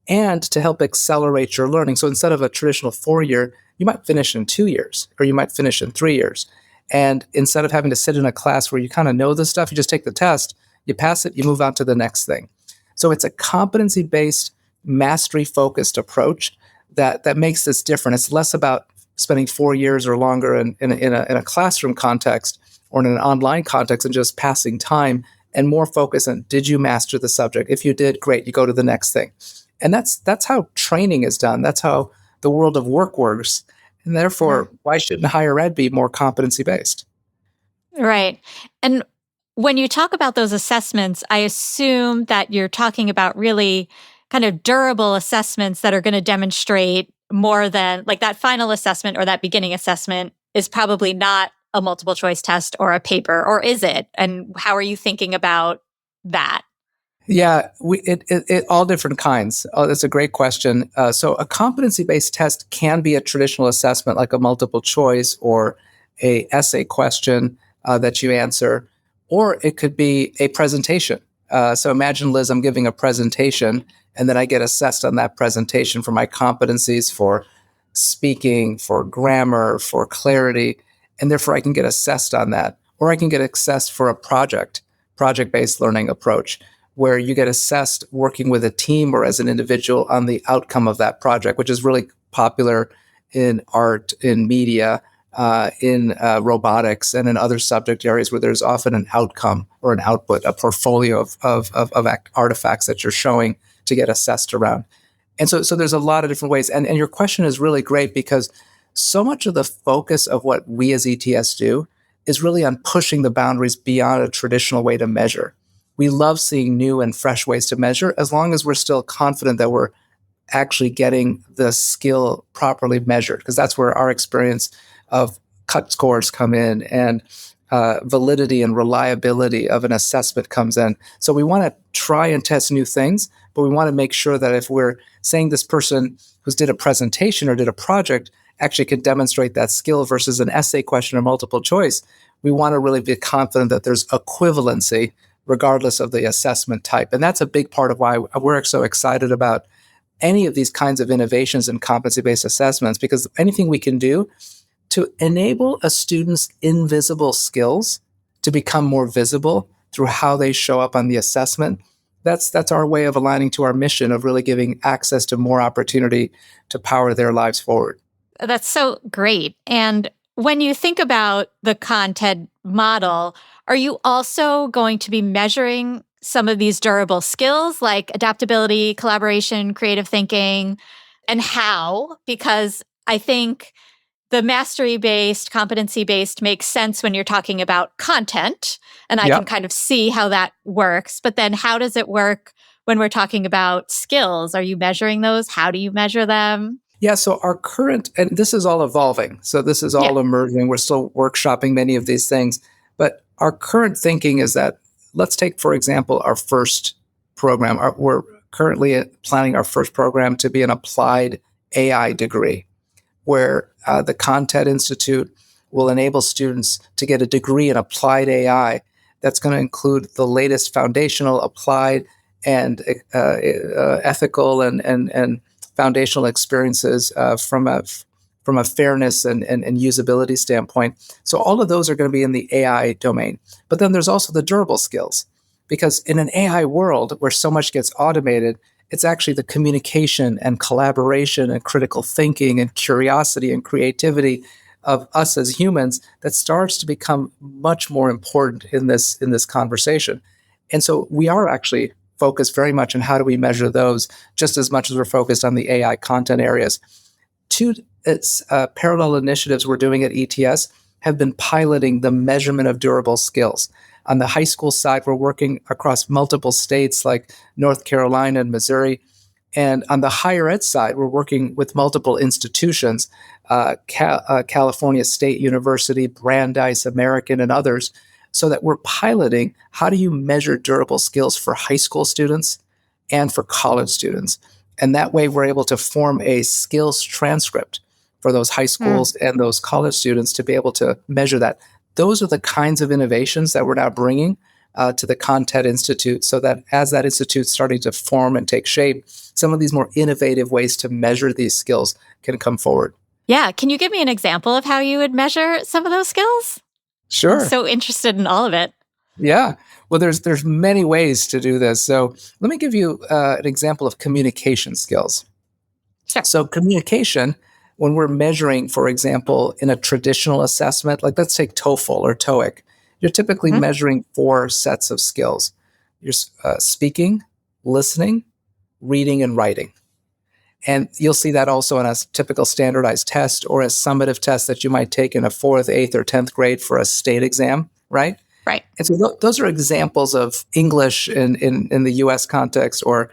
and to help accelerate your learning. So instead of a traditional 4-year, you might finish in 2 years, or you might finish in 3 years. And instead of having to sit in a class where you kind of know the stuff, you just take the test, you pass it, you move on to the next thing. So it's a competency-based, mastery-focused approach that makes this different. It's less about spending 4 years or longer in a classroom context or in an online context and just passing time, and more focus on, did you master the subject? If you did, great, you go to the next thing. And that's how training is done. That's how the world of work works. And therefore, why shouldn't higher ed be more competency-based? Right. And when you talk about those assessments, I assume that you're talking about really kind of durable assessments that are going to demonstrate more than, like, that final assessment or that beginning assessment is probably not a multiple choice test or a paper, or is it? And how are you thinking about that? Yeah, it all different kinds. Oh, that's a great question. So a competency-based test can be a traditional assessment like a multiple choice or a essay question that you answer, or it could be a presentation. So imagine, Liz, I'm giving a presentation, and then I get assessed on that presentation for my competencies for speaking, for grammar, for clarity, and therefore I can get assessed on that. Or I can get assessed for a project-based learning approach, where you get assessed working with a team or as an individual on the outcome of that project, which is really popular in art, in media, in robotics, and in other subject areas where there's often an outcome or an output, a portfolio of artifacts that you're showing to get assessed around. And so there's a lot of different ways. And your question is really great because so much of the focus of what we as ETS do is really on pushing the boundaries beyond a traditional way to measure. We love seeing new and fresh ways to measure as long as we're still confident that we're actually getting the skill properly measured, because that's where our experience of cut scores come in and validity and reliability of an assessment comes in. So we want to try and test new things, but we want to make sure that if we're saying this person who's did a presentation or did a project actually can demonstrate that skill versus an essay question or multiple choice, we want to really be confident that there's equivalency regardless of the assessment type. And that's a big part of why we're so excited about any of these kinds of innovations in competency-based assessments, because anything we can do to enable a student's invisible skills to become more visible through how they show up on the assessment, that's our way of aligning to our mission of really giving access to more opportunity to power their lives forward. That's so great. And when you think about the content model, are you also going to be measuring some of these durable skills like adaptability, collaboration, creative thinking, and how? Because I think the mastery-based, competency-based makes sense when you're talking about content, and I can kind of see how that works. But then how does it work when we're talking about skills? Are you measuring those? How do you measure them? Yeah, so our current, and this is all evolving, so this is all emerging. We're still workshopping many of these things, but our current thinking is that, let's take, for example, our first program. We're currently planning our first program to be an applied AI degree, where the Content Institute will enable students to get a degree in applied AI that's going to include the latest foundational, applied, and ethical and foundational experiences from a fairness and usability standpoint. So all of those are going to be in the AI domain. But then there's also the durable skills, because in an AI world where so much gets automated, it's actually the communication and collaboration and critical thinking and curiosity and creativity of us as humans that starts to become much more important in this conversation. And so we are actually focused very much on how do we measure those, just as much as we're focused on the AI content areas. Two parallel initiatives we're doing at ETS have been piloting the measurement of durable skills. On the high school side, we're working across multiple states like North Carolina and Missouri. And on the higher ed side, we're working with multiple institutions, California State University, Brandeis, American, and others, so that we're piloting how do you measure durable skills for high school students and for college students. And that way we're able to form a skills transcript for those high schools and those college students to be able to measure that. Those are the kinds of innovations that we're now bringing to the Content Institute, so that as that institute's starting to form and take shape, some of these more innovative ways to measure these skills can come forward. Yeah. Can you give me an example of how you would measure some of those skills? Sure. I'm so interested in all of it. Yeah. Well, there's many ways to do this. So let me give you an example of communication skills. Sure. So communication, when we're measuring, for example, in a traditional assessment, like let's take TOEFL or TOEIC, you're typically measuring 4 sets of skills. You're speaking, listening, reading, and writing. And you'll see that also in a typical standardized test or a summative test that you might take in a 4th, 8th, or 10th grade for a state exam, right? Right. And so those are examples of English in the U.S. context, or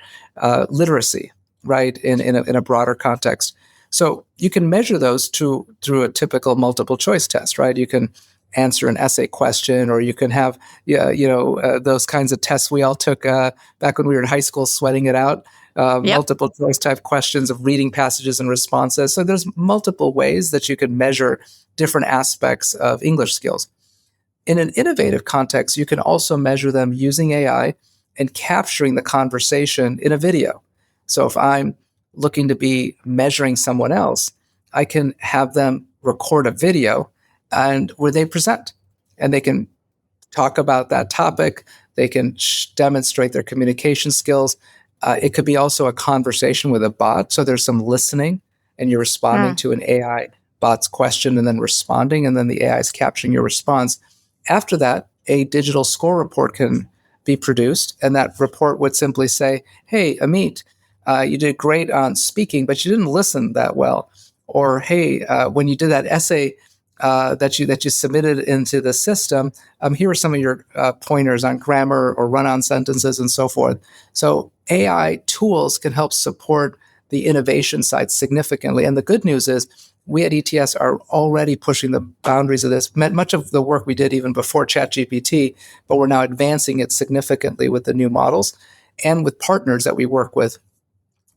literacy, right, in a broader context. So you can measure those through a typical multiple choice test, right? You can answer an essay question, or you can have those kinds of tests we all took back when we were in high school, sweating it out. Multiple choice type questions of reading passages and responses. So there's multiple ways that you can measure different aspects of English skills. In an innovative context, you can also measure them using AI and capturing the conversation in a video. So if I'm looking to be measuring someone else, I can have them record a video and where they present, and they can talk about that topic. They can demonstrate their communication skills. It could be also a conversation with a bot. So there's some listening and you're responding to an AI bot's question and then responding, and then the AI is capturing your response. After that, a digital score report can be produced, and that report would simply say, hey, Amit, you did great on speaking, but you didn't listen that well. Or, hey, when you did that essay that you submitted into the system, here are some of your pointers on grammar or run-on sentences and so forth. So AI tools can help support the innovation side significantly. And the good news is we at ETS are already pushing the boundaries of this. Much of the work we did even before ChatGPT, but we're now advancing it significantly with the new models and with partners that we work with.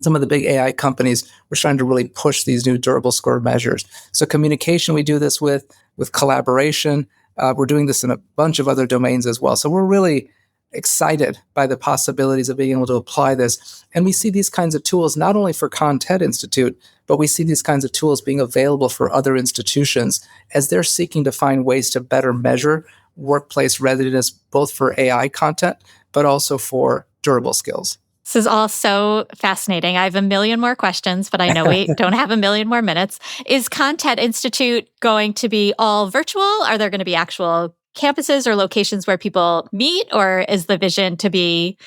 Some of the big AI companies, we're trying to really push these new durable score measures. So communication, we do this with collaboration. We're doing this in a bunch of other domains as well. So we're really excited by the possibilities of being able to apply this. And we see these kinds of tools not only for Content Institute, but we see these kinds of tools being available for other institutions as they're seeking to find ways to better measure workplace readiness, both for AI content, but also for durable skills. This is all so fascinating. I have a million more questions, but I know we don't have a million more minutes. Is Content Institute going to be all virtual? Are there going to be actual campuses or locations where people meet? Or is the vision to be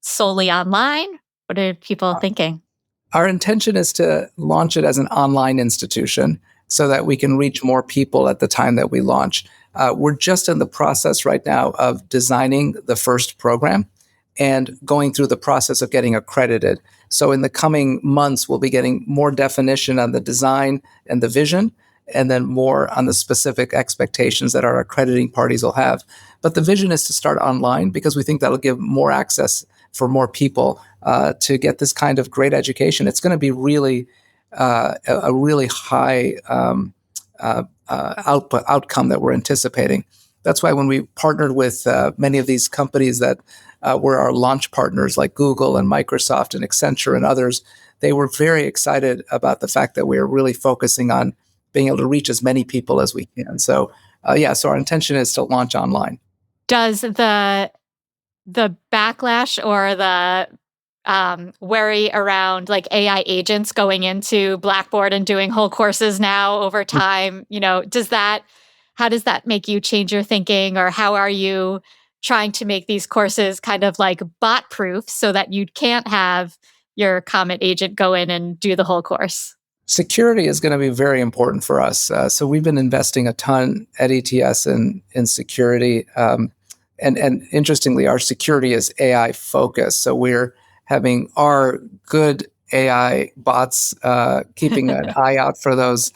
solely online? What are people thinking? Our intention is to launch it as an online institution so that we can reach more people at the time that we launch. We're just in the process right now of designing the first program and going through the process of getting accredited. So in the coming months, we'll be getting more definition on the design and the vision, and then more on the specific expectations that our accrediting parties will have. But the vision is to start online because we think that'll give more access for more people to get this kind of great education. It's going to be really a really high outcome that we're anticipating. That's why when we partnered with many of these companies that were our launch partners like Google and Microsoft and Accenture and others, they were very excited about the fact that we are really focusing on being able to reach as many people as we can. So so our intention is to launch online. Does the backlash or the worry around like AI agents going into Blackboard and doing whole courses now over time, how does that make you change your thinking, or how are you trying to make these courses kind of like bot proof so that you can't have your comment agent go in and do the whole course? Security is going to be very important for us. So we've been investing a ton at ETS in security. And interestingly, our security is AI focused. So we're having our good AI bots keeping an eye out for those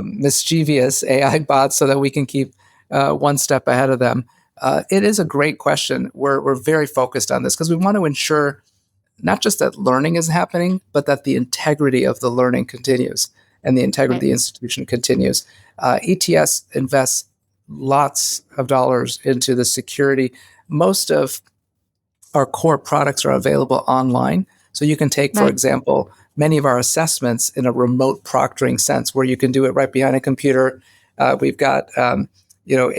mischievous AI bots so that we can keep one step ahead of them. It is a great question. We're very focused on this because we want to ensure not just that learning is happening, but that the integrity of the learning continues and the integrity of the institution continues. ETS invests lots of dollars into the security. Most of our core products are available online. So you can take, for example, many of our assessments in a remote proctoring sense where you can do it right behind a computer. We've got a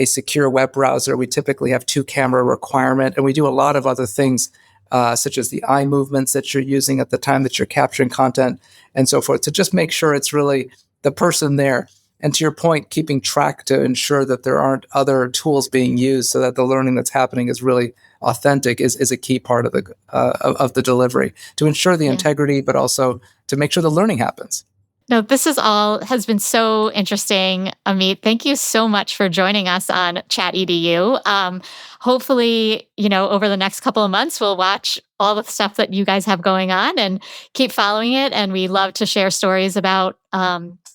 secure web browser. We typically have 2-camera requirement, and we do a lot of other things such as the eye movements that you're using at the time that you're capturing content and so forth, to just make sure it's really the person there. And to your point, keeping track to ensure that there aren't other tools being used so that the learning that's happening is really authentic is a key part of the delivery, to ensure the integrity, but also to make sure the learning happens. No, this has been so interesting, Amit. Thank you so much for joining us on ChatEDU. Hopefully, over the next couple of months, we'll watch all the stuff that you guys have going on and keep following it. And we love to share stories about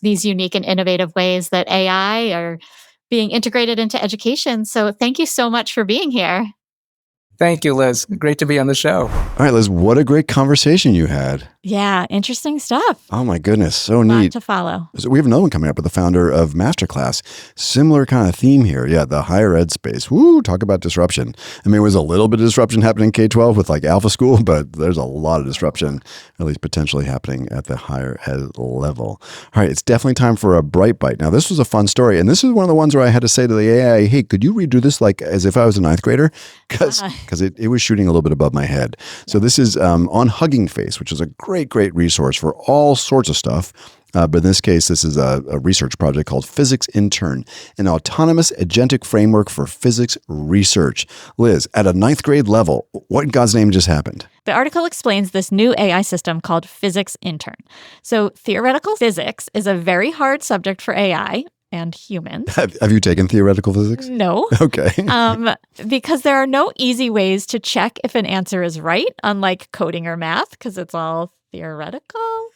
these unique and innovative ways that AI are being integrated into education. So thank you so much for being here. Thank you, Liz. Great to be on the show. All right, Liz, what a great conversation you had. Yeah, interesting stuff. Oh my goodness, so A lot neat. to follow. So we have another one coming up with the founder of Masterclass. Similar kind of theme here. Yeah, the higher ed space. Woo, talk about disruption. I mean, it was a little bit of disruption happening in K-12 with like Alpha School, but there's a lot of disruption, at least potentially happening at the higher ed level. All right, it's definitely time for a Bright Bite. Now, this was a fun story, and this is one of the ones where I had to say to the AI, hey, could you redo this like as if I was a ninth grader? Because it was shooting a little bit above my head. So this is on Hugging Face, which is a great resource for all sorts of stuff. But in this case, this is a research project called Physics Intern, an autonomous agentic framework for physics research. Liz, at a ninth grade level, what in God's name just happened? The article explains this new AI system called Physics Intern. So theoretical physics is a very hard subject for AI and humans. Have you taken theoretical physics? No. Okay. Because there are no easy ways to check if an answer is right, unlike coding or math, because it's all theoretical.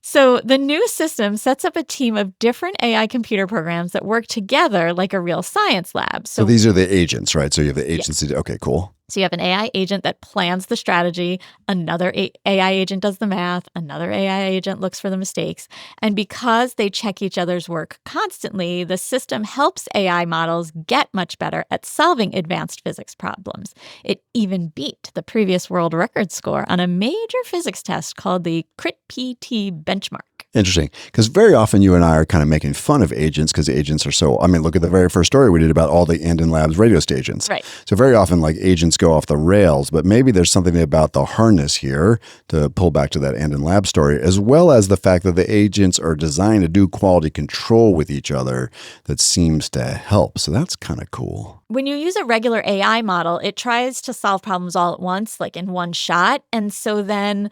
So the new system sets up a team of different AI computer programs that work together like a real science lab. So these are the agents, right? So you have the agents. Yes. Okay, cool. So you have an AI agent that plans the strategy, another AI agent does the math, another AI agent looks for the mistakes. And because they check each other's work constantly, the system helps AI models get much better at solving advanced physics problems. It even beat the previous world record score on a major physics test called the CRIT-PT benchmark. Interesting. Because very often you and I are kind of making fun of agents because agents are so, I mean, look at the very first story we did about all the Andin Labs radio stations. Right. So very often like agents go off the rails, but maybe there's something about the harness here to pull back to that Andin Labs story, as well as the fact that the agents are designed to do quality control with each other that seems to help. So that's kind of cool. When you use a regular AI model, it tries to solve problems all at once, like in one shot. And so then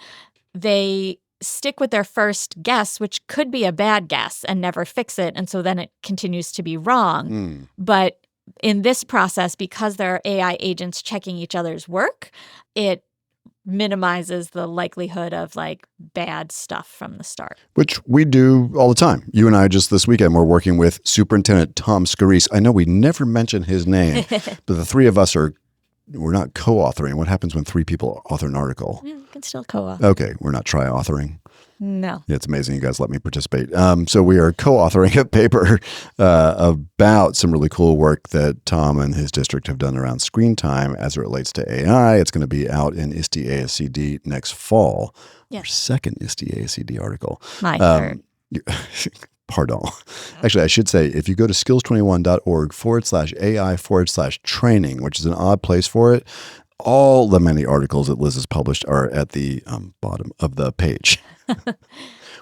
they stick with their first guess, which could be a bad guess, and never fix it. And so then it continues to be wrong. But in this process, because there are AI agents checking each other's work, it minimizes the likelihood of like bad stuff from the start. Which we do all the time. You and I just this weekend, we're working with Superintendent Tom Scarice. I know we never mention his name, but the three of us we're not co-authoring. What happens when three people author an article? Yeah, you can still co-author. Okay, we're not tri-authoring. No. Yeah, it's amazing you guys let me participate. So we are co-authoring a paper about some really cool work that Tom and his district have done around screen time as it relates to AI. It's going to be out in ISTE ASCD next fall. Yes. Our second ISTE ASCD article. My third. Pardon. Actually, I should say, if you go to skills21.org/AI/training, which is an odd place for it, all the many articles that Liz has published are at the bottom of the page.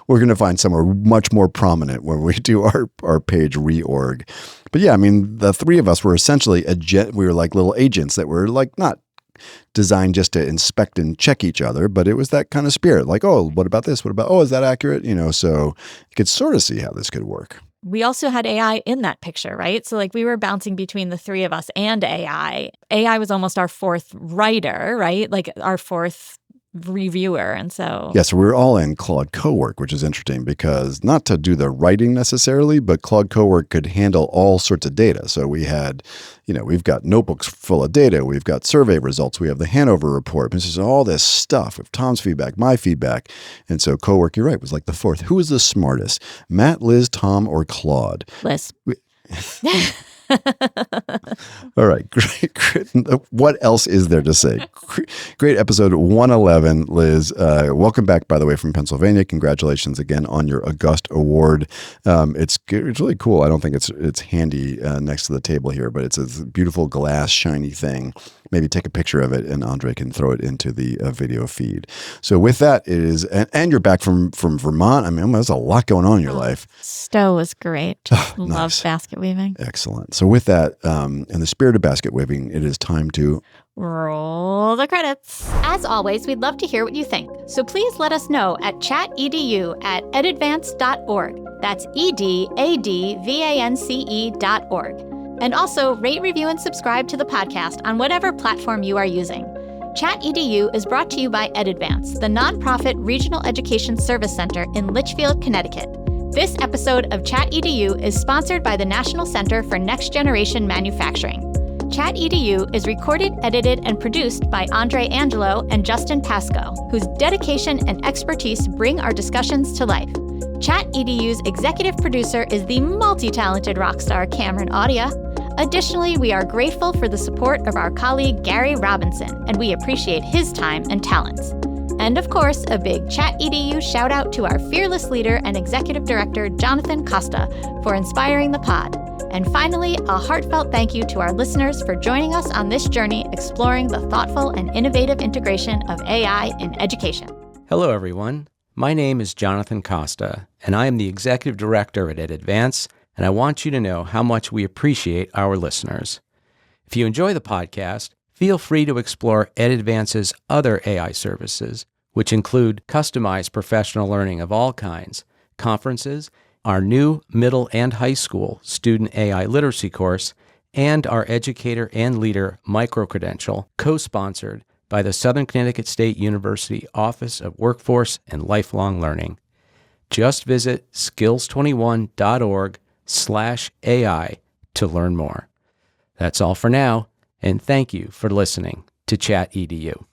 We're going to find somewhere much more prominent when we do our page reorg. But yeah, I mean, the three of us were essentially we were like little agents that were like not designed just to inspect and check each other, but it was that kind of spirit. Like, oh, what about this? What about, oh, is that accurate? So you could sort of see how this could work. We also had AI in that picture, right? So like we were bouncing between the three of us and AI. AI was almost our fourth writer, right? Like our fourth reviewer. And so yeah, so we were all in Claude Cowork, which is interesting because not to do the writing necessarily, but Claude Cowork could handle all sorts of data. So we had, we've got notebooks full of data. We've got survey results. We have the Hanover report. This is all this stuff with Tom's feedback, my feedback. And so Cowork, you're right, was like the fourth. Who was the smartest? Matt, Liz, Tom, or Claude? Liz. All right, great. What else is there to say? Great episode 111, Liz. Welcome back, by the way, from Pennsylvania. Congratulations again on your August Award. It's really cool. I don't think it's handy next to the table here, but it's a beautiful glass, shiny thing. Maybe take a picture of it, and Andre can throw it into the video feed. So with that, it is, and you're back from Vermont. I mean, there's a lot going on in your life. Stowe was great. Love Nice. basket weaving. Excellent. So with that, in the spirit of basket weaving, it is time to roll the credits. As always, we'd love to hear what you think. So please let us know at chatedU@edadvance.org. That's EDADVANCE.org. And also rate, review, and subscribe to the podcast on whatever platform you are using. ChatEDU is brought to you by EdAdvance, the nonprofit regional education service center in Litchfield, Connecticut. This episode of ChatEDU is sponsored by the National Center for Next Generation Manufacturing. ChatEDU is recorded, edited, and produced by Andre Angelo and Justin Pasco, whose dedication and expertise bring our discussions to life. ChatEDU's executive producer is the multi-talented rock star Cameron Audia. Additionally, we are grateful for the support of our colleague Gary Robinson, and we appreciate his time and talents. And of course, a big ChatEDU shout out to our fearless leader and executive director, Jonathan Costa, for inspiring the pod. And finally, a heartfelt thank you to our listeners for joining us on this journey exploring the thoughtful and innovative integration of AI in education. Hello, everyone. My name is Jonathan Costa, and I am the executive director at EdAdvance, and I want you to know how much we appreciate our listeners. If you enjoy the podcast, feel free to explore EdAdvance's other AI services, which include customized professional learning of all kinds, conferences, our new middle and high school student AI literacy course, and our educator and leader micro-credential, co-sponsored by the Southern Connecticut State University Office of Workforce and Lifelong Learning. Just visit skills21.org/AI to learn more. That's all for now, and thank you for listening to ChatEDU.